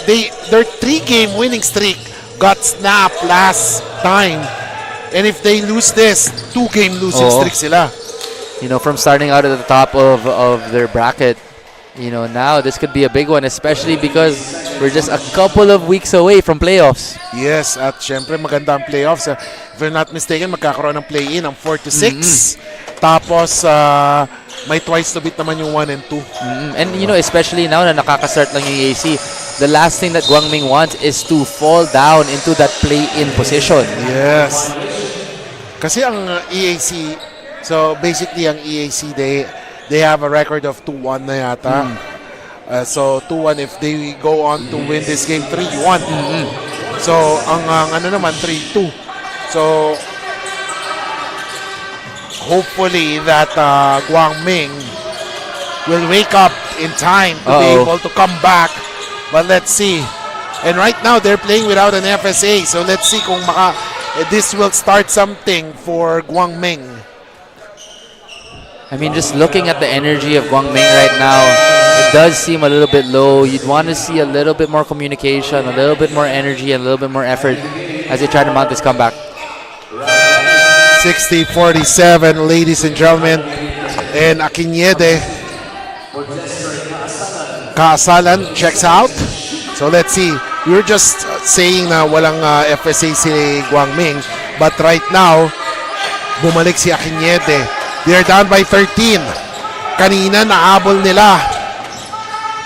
Their 3-game winning streak got snapped last time. And if they lose this, 2-game losing streak sila. From starting out at the top of their bracket, now this could be a big one, especially because we're just a couple of weeks away from playoffs. Yes, at syempre maganda ang playoffs. If I'm not mistaken, magkakaroon ng play-in ang 4 to 6. Tapos, may twice to beat naman yung 1 and 2. And especially now na nakakastart lang yung EAC, the last thing that Guang Ming wants is to fall down into that play-in position. Yes. Kasi ang EAC, so basically ang EAC, they have a record of 2-1 na yata. So 2-1 if they go on to win this game 3-1. So ang ano naman 3-2. So hopefully that Guang Ming will wake up in time to be able to come back. But let's see. And right now they're playing without an FSA. So let's see kung this will start something for Guang Ming. I mean, just looking at the energy of Guang Ming right now, it does seem a little bit low. You'd want to see a little bit more communication, a little bit more energy, and a little bit more effort as they try to mount this comeback. 60-47, ladies and gentlemen. And Akinyede, Kaasalan checks out. So let's see. We were just saying na walang FSA si Guang Ming. But right now, bumalik si Akinyede. They're down by 13. Kanina naabol nila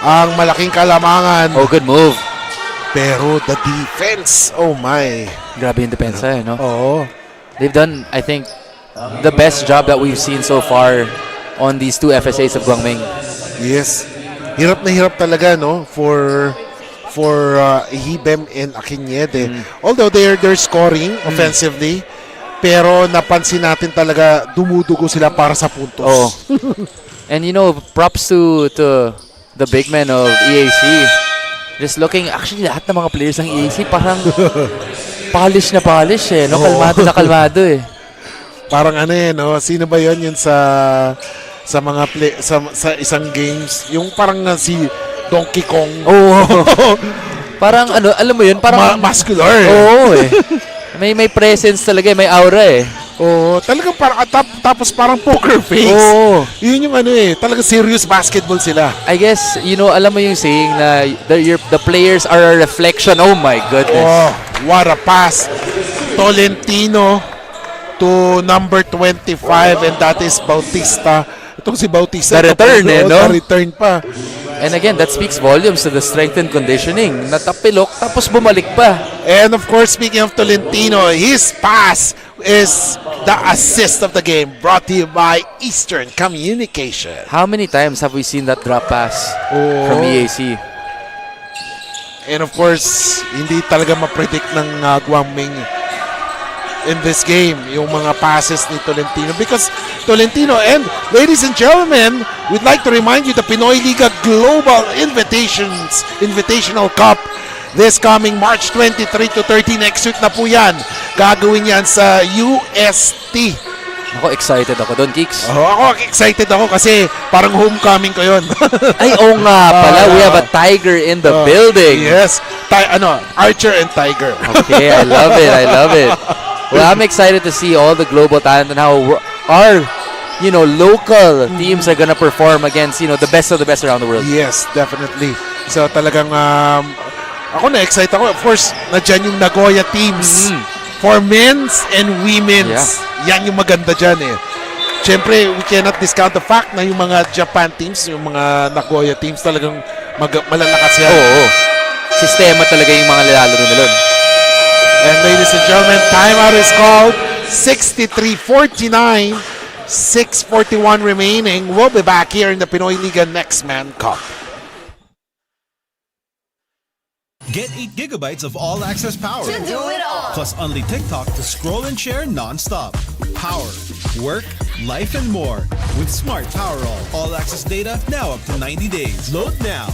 ang malaking kalamangan. Oh, good move. Pero the defense, oh my. Grabe yung depensa, Oo. They've done, I think, the best job that we've seen so far on these two FSAs of Guang Ming. Yes. Hirap na hirap talaga, no? For Hibem and Akinyede. Although they're scoring offensively, pero napansin natin talaga dumudugo sila para sa puntos. Oh. And props to the big men of EAC. Just looking, actually lahat ng mga players ng EAC parang polish eh, no? Kalmado na kalmado eh. Parang no? Sino ba 'yon yun sa mga sa isang games? Yung parang si Donkey Kong. Oh. Parang alam mo yun, parang muscular. Oo eh. May presence talaga, may aura eh. Oo, talagang parang tapos parang poker face. Oo. Yun yung talagang serious basketball sila. I guess, alam mo yung saying na the players are a reflection. Oh my goodness. Oh, what a pass. Tolentino to number 25 and that is Bautista. Itong si Bautista. The return no? The return pa. And again, that speaks volumes to the strength and conditioning. Natapilok, tapos bumalik pa. And of course, speaking of Tolentino, his pass is the assist of the game, brought to you by Eastern Communication. How many times have we seen that drop pass from EAC? And of course, hindi talaga ma-predict ng Guang Ming in this game, yung mga passes ni Tolentino. Because Tolentino, and ladies and gentlemen, we'd like to remind you the Pinoyliga Global Invitational Cup this coming March 23 to 30 next week na po yan. Gagawin yan sa UST. Ako, excited ako doon, Kicks. Ako excited ako kasi parang homecoming ko yun. Ay, oo nga pala. We have a tiger in the building. Yes. Archer and Tiger. Okay, I love it. I love it. Well, I'm excited to see all the global talent and how our, local teams are gonna perform against, the best of the best around the world. Yes, definitely. So talagang ako na-excite ako. Of course, nandiyan yung Nagoya teams. For men's and women's. Yan yung maganda dyan eh. Siyempre, we cannot discount the fact na yung mga Japan teams, yung mga Nagoya teams talagang malalakas yan. Oo. Sistema talaga yung mga lalaro nila. And ladies and gentlemen, timeout is called. 63-49. 6:41 remaining. We'll be back here in the Pinoyliga Next Man Cup. Get 8 gigabytes of all-access power. To do it all. Plus only TikTok to scroll and share non-stop. Power, work, life, and more. With Smart Power all-access data now up to 90 days. Load now.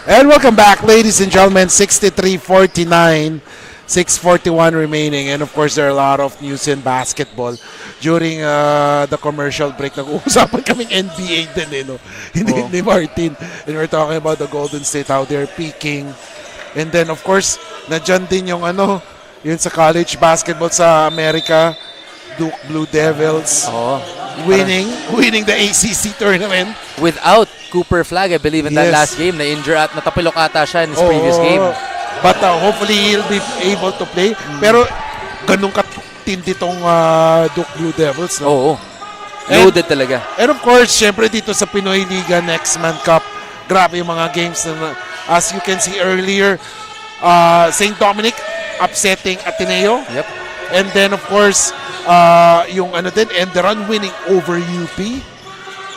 And welcome back, ladies and gentlemen. 63-49, 6:41 remaining. And of course, there are a lot of news in basketball. During the commercial break, nag-uusapan kaming NBA din, no? Hindi Martin. And we're talking about the Golden State, how they're peaking. And then, of course, nandyan din yung yun sa college basketball sa America, Duke Blue Devils. Winning the ACC tournament. Without Cooper Flag, I believe, in that last game, na-injure at natapilok ata siya in his previous game. But hopefully he'll be able to play. Pero ganun katindi tong Duke Blue Devils. No? Oo. Loaded talaga. And of course, syempre dito sa Pinoy Liga Next Man Cup, grabe yung mga games na, as you can see earlier, St. Dominic upsetting Ateneo. Yep. And then of course, yung ENDERUN winning over UP.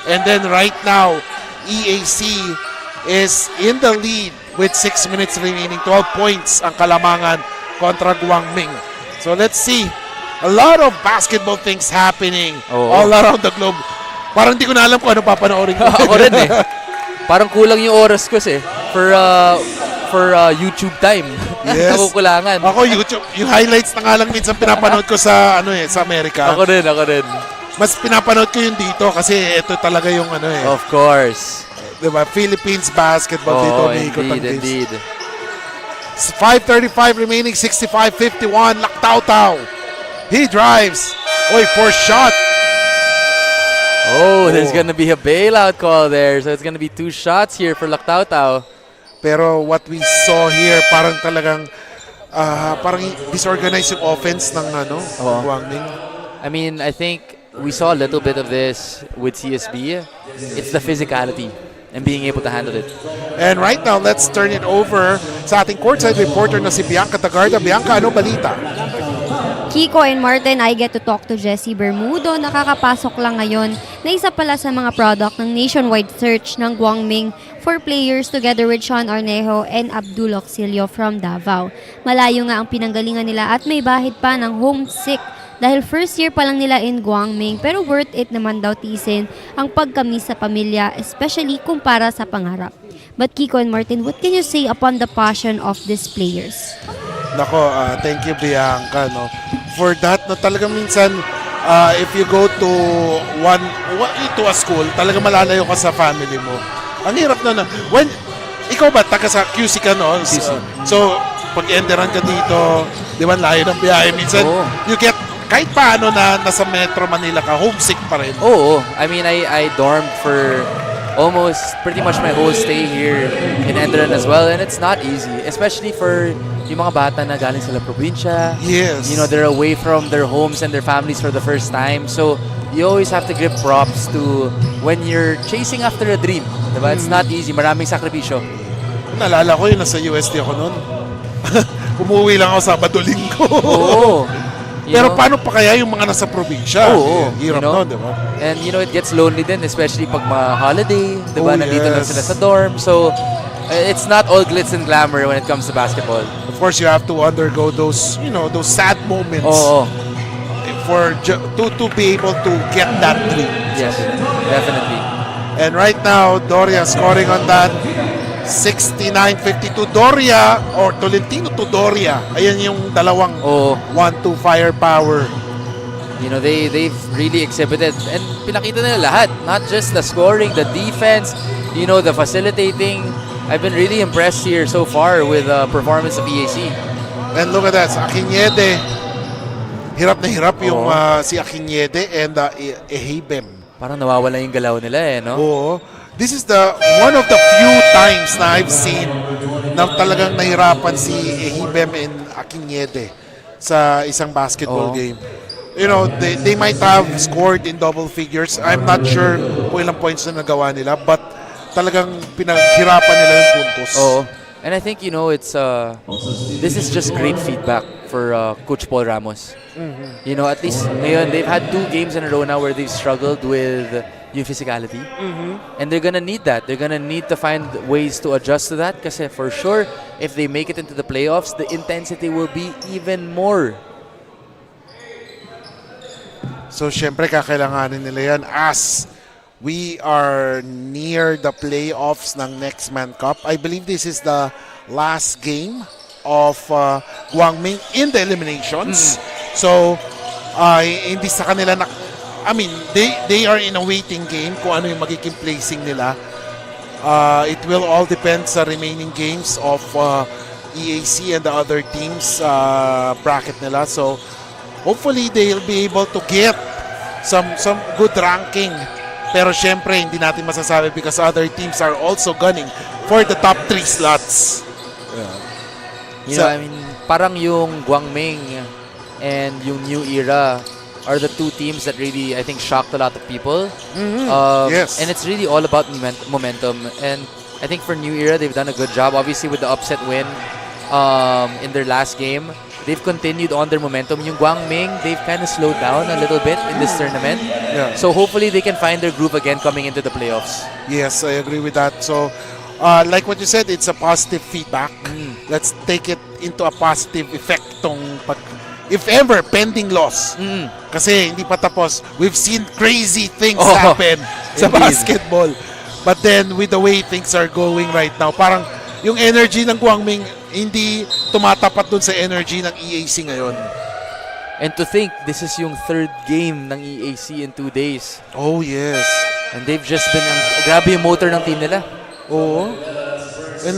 And then right now, EAC is in the lead with 6 minutes remaining. 12 points ang kalamangan kontra Guang Ming. So let's see. A lot of basketball things happening all around the globe. Parang hindi ko na alam kung ano papanoorin ko. Ako rin eh. Parang kulang yung oras ko for YouTube time. Yes. Nakukulangan. Ako YouTube, yung highlights na nga lang minsan pinapanood ko sa sa Amerika. Ako rin. Mas pinapanood ko yung dito kasi ito talaga yung Of course. Diba? Philippines basketball dito. Indeed. 5:35 remaining, 65-51. Laktaw-taw. He drives. Forced shot. There's gonna be a bailout call there. So it's gonna be 2 shots here for Laktaw-taw. Pero what we saw here, parang talagang parang disorganized yung offense ng Guang Ming. I mean, I think we saw a little bit of this with CSB. It's the physicality and being able to handle it. And right now, let's turn it over sa ating courtside reporter na si Bianca Tagarda. Bianca, ano balita? Kiko and Martin, I get to talk to Jessie Bermudo. Nakakapasok lang ngayon na isa pala sa mga product ng nationwide search ng Guang Ming for players together with Sean Arnejo and Abdul Auxilio from Davao. Malayo nga ang pinanggalingan nila at may bahid pa ng homesick dahil first year pa lang nila in Guang Ming, pero worth it naman daw tisin ang pagkamis sa pamilya, especially kumpara sa pangarap. But Kiko and Martin, what can you say upon the passion of these players? Nako, thank you Bianca. No? For that, talagang minsan, if you go to a school, talagang malalayo ka sa family mo. Ang hirap na. When, ikaw ba, taga sa QC ka, no? So pag ENDERUN ka dito, di ba, layo ng biyahe. Minsan, you get kahit paano na nasa Metro Manila ka, homesick pa rin. Oo. I mean, I dormed for almost pretty much my whole stay here in ENDERUN as well. And it's not easy. Especially for yung mga bata na galing sa probinsya. Yes. You know, they're away from their homes and their families for the first time. So, you always have to give props to when you're chasing after a dream. Diba? It's not easy. Maraming sakripisyo. Naalala ko yun, nasa USD ako noon. Umuwi lang ako Sabado-Linggo. Oo. Pero paano pa kaya yung mga nasa probinsya? Oo. Hirap nun, di ba? And you know, it gets lonely din, especially pag holiday, di ba? Oh, Nandito lang yes. sila sa dorm. So, it's not all glitz and glamour when it comes to basketball. Of course, you have to undergo those, you know, those sad moments Oo. to be able to get that dream. Yes, definitely. And right now, Doria scoring on that. 69-52 Doria or Tolentino to Doria. Ayan yung dalawang Oo. 1-2 firepower. You know, they've really exhibited and pinakita nila lahat. Not just the scoring, the defense, you know, the facilitating. I've been really impressed here so far with the performance of EAC. And look at that, Akinjede. Hirap na hirap yung si Akinjede and Ehibem. Parang nawawala yung galaw nila eh, no? Oo. This is the one of the few times na I've seen na talagang nahirapan si Ehibem and Akinjede sa isang basketball game. You know, they might have scored in double figures. I'm not sure kung ilang points na nagawa nila, but talagang pinaghirapan nila yung puntos. Oh, and I think, you know, it's this is just great feedback for Coach Paul Ramos. You know, at least ngayon, they've had 2 games in a row now where they've struggled with yung physicality. And they're gonna need that. They're gonna need to find ways to adjust to that kasi for sure, if they make it into the playoffs, the intensity will be even more. So, syempre, kakailanganin nila yan as we are near the playoffs ng Next Man Cup. I believe this is the last game of Guang Ming in the eliminations. So, hindi sa kanila na... I mean, they are in a waiting game kung ano yung magiging placing nila. It will all depend sa remaining games of EAC and the other teams bracket nila. So, hopefully, they'll be able to get some good ranking. Pero syempre, hindi natin masasabi because other teams are also gunning for the top 3 slots. You know, I mean, parang yung Guang Ming and yung New Era are the 2 teams that really, I think, shocked a lot of people. Yes. And it's really all about momentum. And I think for New Era, they've done a good job. Obviously, with the upset win in their last game, they've continued on their momentum. Yung Guang Ming, they've kind of slowed down a little bit in this tournament. Yeah. So hopefully they can find their groove again coming into the playoffs. Yes, I agree with that. So, like what you said, it's a positive feedback. Let's take it into a positive effect tong if ever, pending loss. Kasi hindi pa tapos. We've seen crazy things happen sa basketball. But then, with the way things are going right now, parang yung energy ng Guang Ming hindi tumatapat dun sa energy ng EAC ngayon. And to think, this is yung 3rd game ng EAC in 2 days. Oh, yes. And they've just been, grabe yung motor ng team nila. Oo. And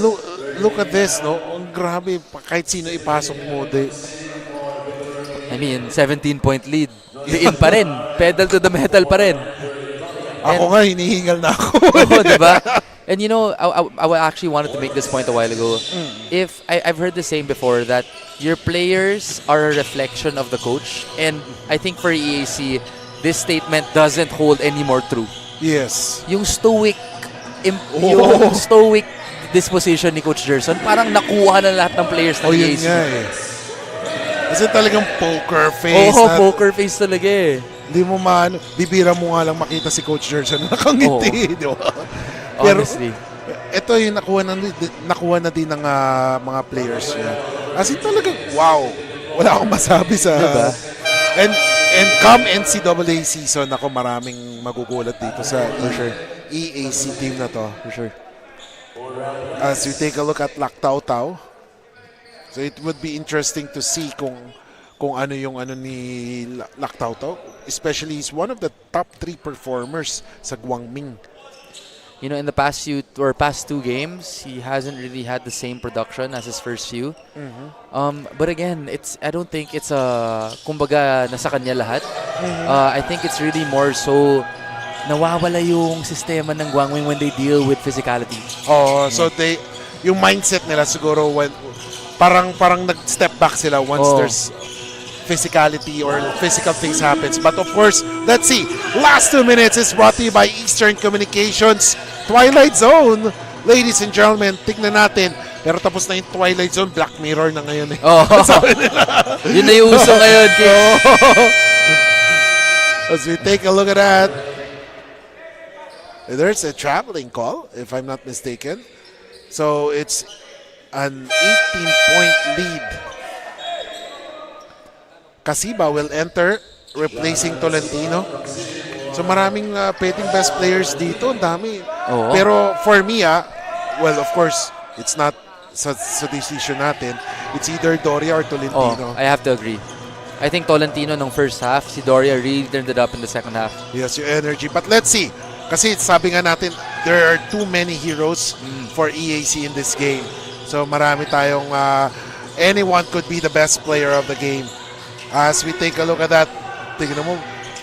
look at this, no? Ang grabe, kahit sino ipasok mo. I mean, 17-point lead. Diin pa rin. Pedal to the metal pa rin. Ako nga, hinihingal na ako. Oo, diba? And you know, I actually wanted to make this point a while ago. If I've heard the saying before that your players are a reflection of the coach. And I think for EAC, this statement doesn't hold any more true. Yes. Yung stoic disposition ni Coach Gerson, parang nakuha na lahat ng players ng Yun EAC. nga eh. Kasi talagang poker face. Poker face talaga eh. Hindi mo bibira mo nga lang makita si Coach Gerson na nakangiti, di ba? Pero, Honestly. ito yung nakuha na din ng mga players niya. As in talagang, wow. Wala akong masabi sa... Diba? And come NCAA season, ako maraming magugulat dito sa EAC team na to. For sure. As we take a look at Lactaw-Taw, so it would be interesting to see kung ano yung ni Lactaw-Taw. Especially, he's one of the top 3 performers sa Guang Ming. you know, in the past 2 games, he hasn't really had the same production as his first few. But again, I don't think it's kumbaga nasa kanya lahat. I think it's really more so nawawala yung sistema ng Guang Ming when they deal with physicality. Oh, so yung mindset nila siguro when parang nag-step back sila once there's physicality or physical things happens. But of course, let's see. Last 2 minutes is brought to you by Eastern Communications. Twilight Zone. Ladies and gentlemen, tignan natin. Pero tapos na yung Twilight Zone, Black Mirror na ngayon eh. Sabi nila. Yun na yung uso ngayon, Kicks. As we take a look at that, there's a traveling call, if I'm not mistaken. So it's an 18-point lead. Kasiba will enter, replacing Tolentino. So maraming pwedeng best players dito. Ang dami. Oo. Pero for me, well, of course, it's not sa decision natin. It's either Doria or Tolentino. I have to agree. I think Tolentino nung first half, si Doria really turned it up in the second half. Yes, yung energy. But let's see. Kasi sabi nga natin, there are too many heroes for EAC in this game. So marami tayong, anyone could be the best player of the game. As we take a look at that, tingnan mo,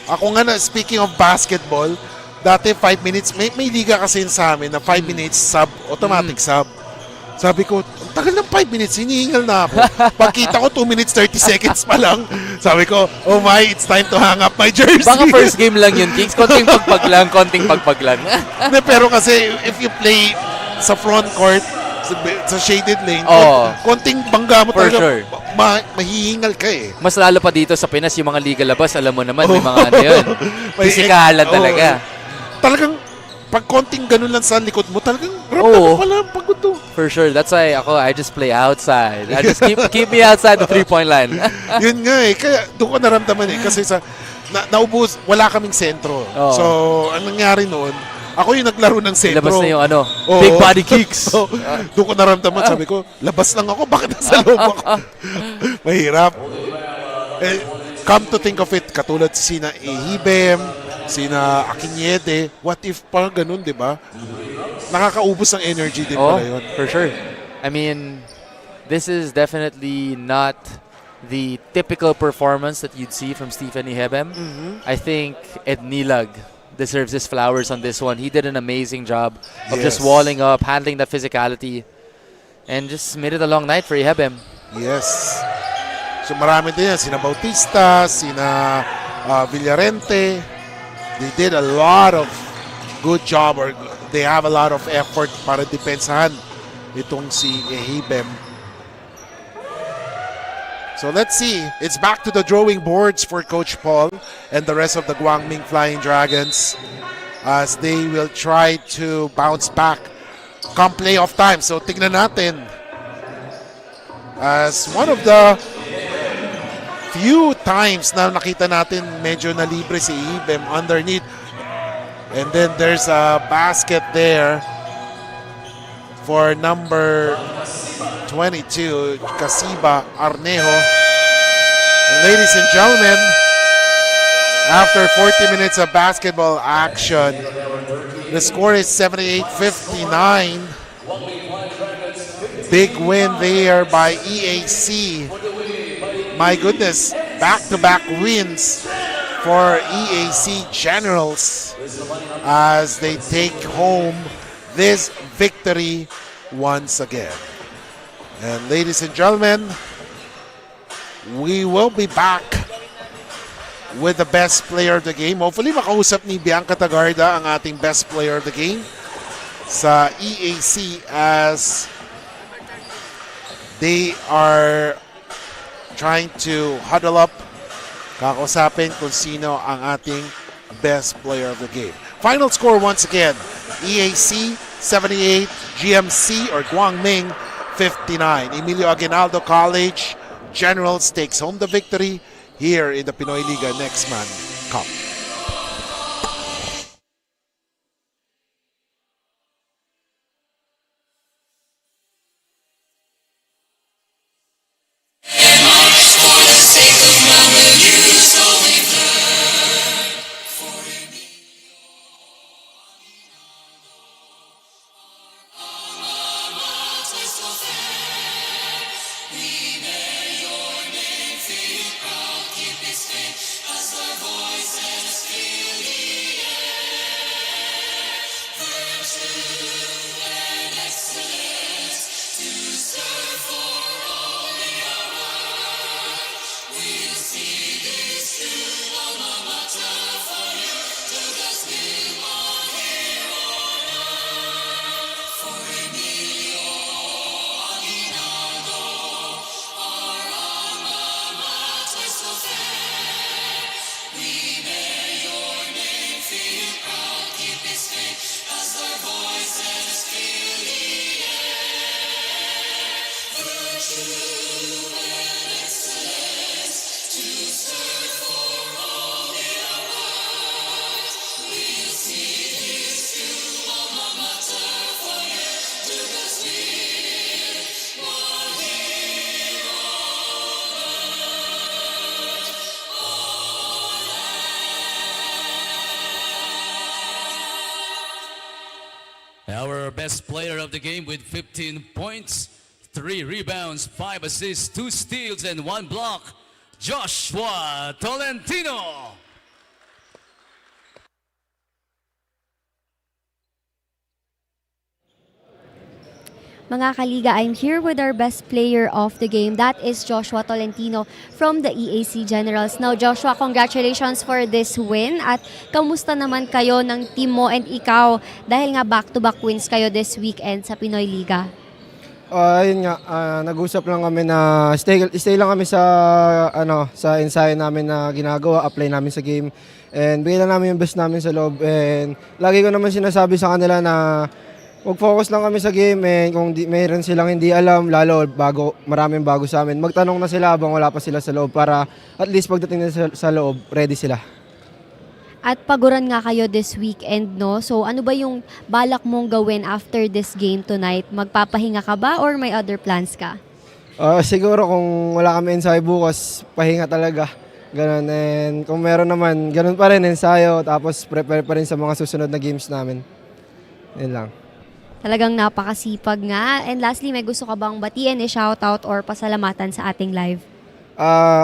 ako nga na, speaking of basketball, dati 5 minutes, may liga kasi sa amin na 5 minutes sub, automatic sub. Sabi ko, ang tagal ng 5 minutes, hinihingal na ako. Pagkita ko 2 minutes 30 seconds pa lang, sabi ko, oh my, it's time to hang up my jersey. Baka first game lang yun, Kicks. Konting pagpag lang. Pero kasi if you play sa front court, sa shaded lane, konting bangga mo For talaga, sure. mahihingal ka eh. Mas lalo pa dito sa Pinas, yung mga liga labas, alam mo naman, may mga ano yun. Pisikalan talaga. Talagang, pag konting ganun lang sa likod mo, talagang Oo. pala pagod to. For sure. That's why I just play outside. I just keep me outside the 3-point line. Yun nga eh. Kaya doon ko naramdaman eh. Kasi naubos, wala kaming sentro. Oo. So, ang nangyari noon, ako yung naglaro ng sentro. Labas na yung Oo. big body kicks. Doon ko naramdaman, sabi ko, labas lang ako, bakit nasa loob ako? Mahirap. Eh, come to think of it, katulad sina Ehibem, sina Akinyede, what if pa ganun, di ba? Nakakaubos ng energy din pala yun. For sure. I mean, this is definitely not the typical performance that you'd see from Stephen Ehibem. I think Ed Nilag deserves his flowers on this one. He did an amazing job of just walling up, handling the physicality, and just made it a long night for Ehibem. Yes. So marami din yan. Sina Bautista, sina Villarente. They did a lot of good job, or they have a lot of effort para depensahan itong si Ehibem. So let's see. It's back to the drawing boards for Coach Paul and the rest of the Guang Ming Flying Dragons as they will try to bounce back come playoff time. So tignan natin. As one of the few times na nakita natin medyo na libre si Ehibem underneath. And then there's a basket there for number 22, Kasiba Arnejo. And ladies and gentlemen, after 40 minutes of basketball action, the score is 78-59. Big win there by EAC. My goodness, back-to-back wins for EAC Generals as they take home this victory once again. And ladies and gentlemen, we will be back with the best player of the game. Hopefully makausap ni Bianca Tagarda ang ating best player of the game sa EAC as they are trying to huddle up, kakausapin kung sino ang ating best player of the game. Final score once again, EAC 78, GMC or Guang Ming 59. Emilio Aguinaldo College Generals takes home the victory here in the Pinoyliga Next Man Cup. our best player of the game with 15 points, 3 rebounds, 5 assists, 2 steals, and 1 block, Joshua Tolentino. Mga kaliga, I'm here with our best player of the game. That is Joshua Tolentino from the EAC Generals. Now, Joshua, congratulations for this win. At kamusta naman kayo ng team mo and ikaw dahil nga back-to-back wins kayo this weekend sa Pinoyliga? Ayun nga, nag-usap lang kami na stay lang kami sa sa ensayo namin na ginagawa, apply namin sa game. And bigyan lang namin yung best namin sa loob. And lagi ko naman sinasabi sa kanila na mag-focus lang kami sa game, and kung mayroon silang hindi alam, lalo maraming bago sa amin, magtanong na sila habang wala pa sila sa loob para at least pagdating na sa loob, ready sila. At paguran nga kayo this weekend, no? So ano ba yung balak mong gawin after this game tonight? Magpapahinga ka ba or may other plans ka? Siguro kung wala kami ensayo bukas, pahinga talaga. Ganun. And kung meron naman, ganun pa rin ensayo, tapos prepare pa rin sa mga susunod na games namin. Yun lang. Talagang napakasipag nga. And lastly, may gusto ka bang batiin, shoutout or pasalamatan sa ating live?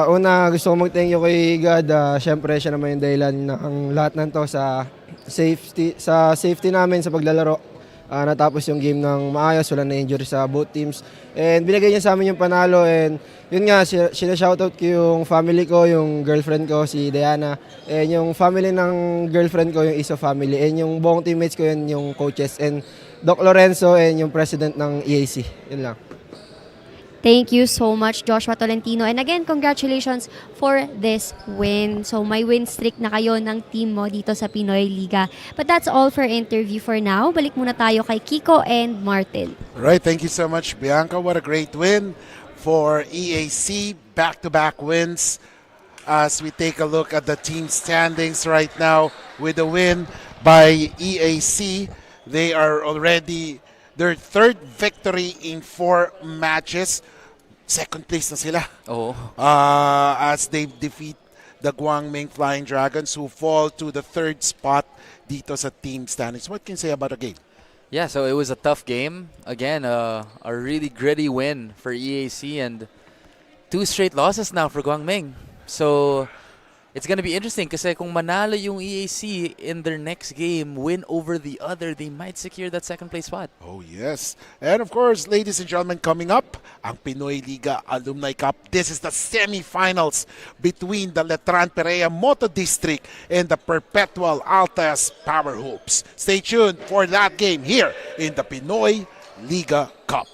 Una, gusto ko mag-thank you kay God. Siyempre, siya naman yung dahilan ng lahat ng to sa safety namin sa paglalaro. Natapos yung game ng maayos, wala na injury sa both teams. And binigay niya sa amin yung panalo. And yun nga, shoutout ko yung family ko, yung girlfriend ko, si Diana. And yung family ng girlfriend ko, yung Iso family. And yung buong teammates ko, yun yung coaches. And Doc Lorenzo and yung president ng EAC. Yun lang. Thank you so much, Joshua Tolentino. And again, congratulations for this win. So may win streak na kayo ng team mo dito sa Pinoyliga. But that's all for interview for now. Balik muna tayo kay Kiko and Martin. Right, thank you so much, Bianca. What a great win for EAC. Back-to-back wins. As we take a look at the team standings right now with the win by EAC, they are already their third victory in 4 matches. Second place na sila. Oh. As they defeat the Guang Ming Flying Dragons, who fall to the 3rd spot dito sa team standings. What can you say about the game? Yeah, so it was a tough game. Again, a really gritty win for EAC and 2 straight losses now for Guang Ming. So it's gonna be interesting kasi kung manalo yung EAC in their next game, win over the other, they might secure that 2nd place spot. Oh, yes. And of course, ladies and gentlemen, coming up, ang Pinoyliga Alumni Cup. This is the semifinals between the Letran Perea Moto District and the Perpetual Altas Power Hoops. Stay tuned for that game here in the Pinoy Liga Cup.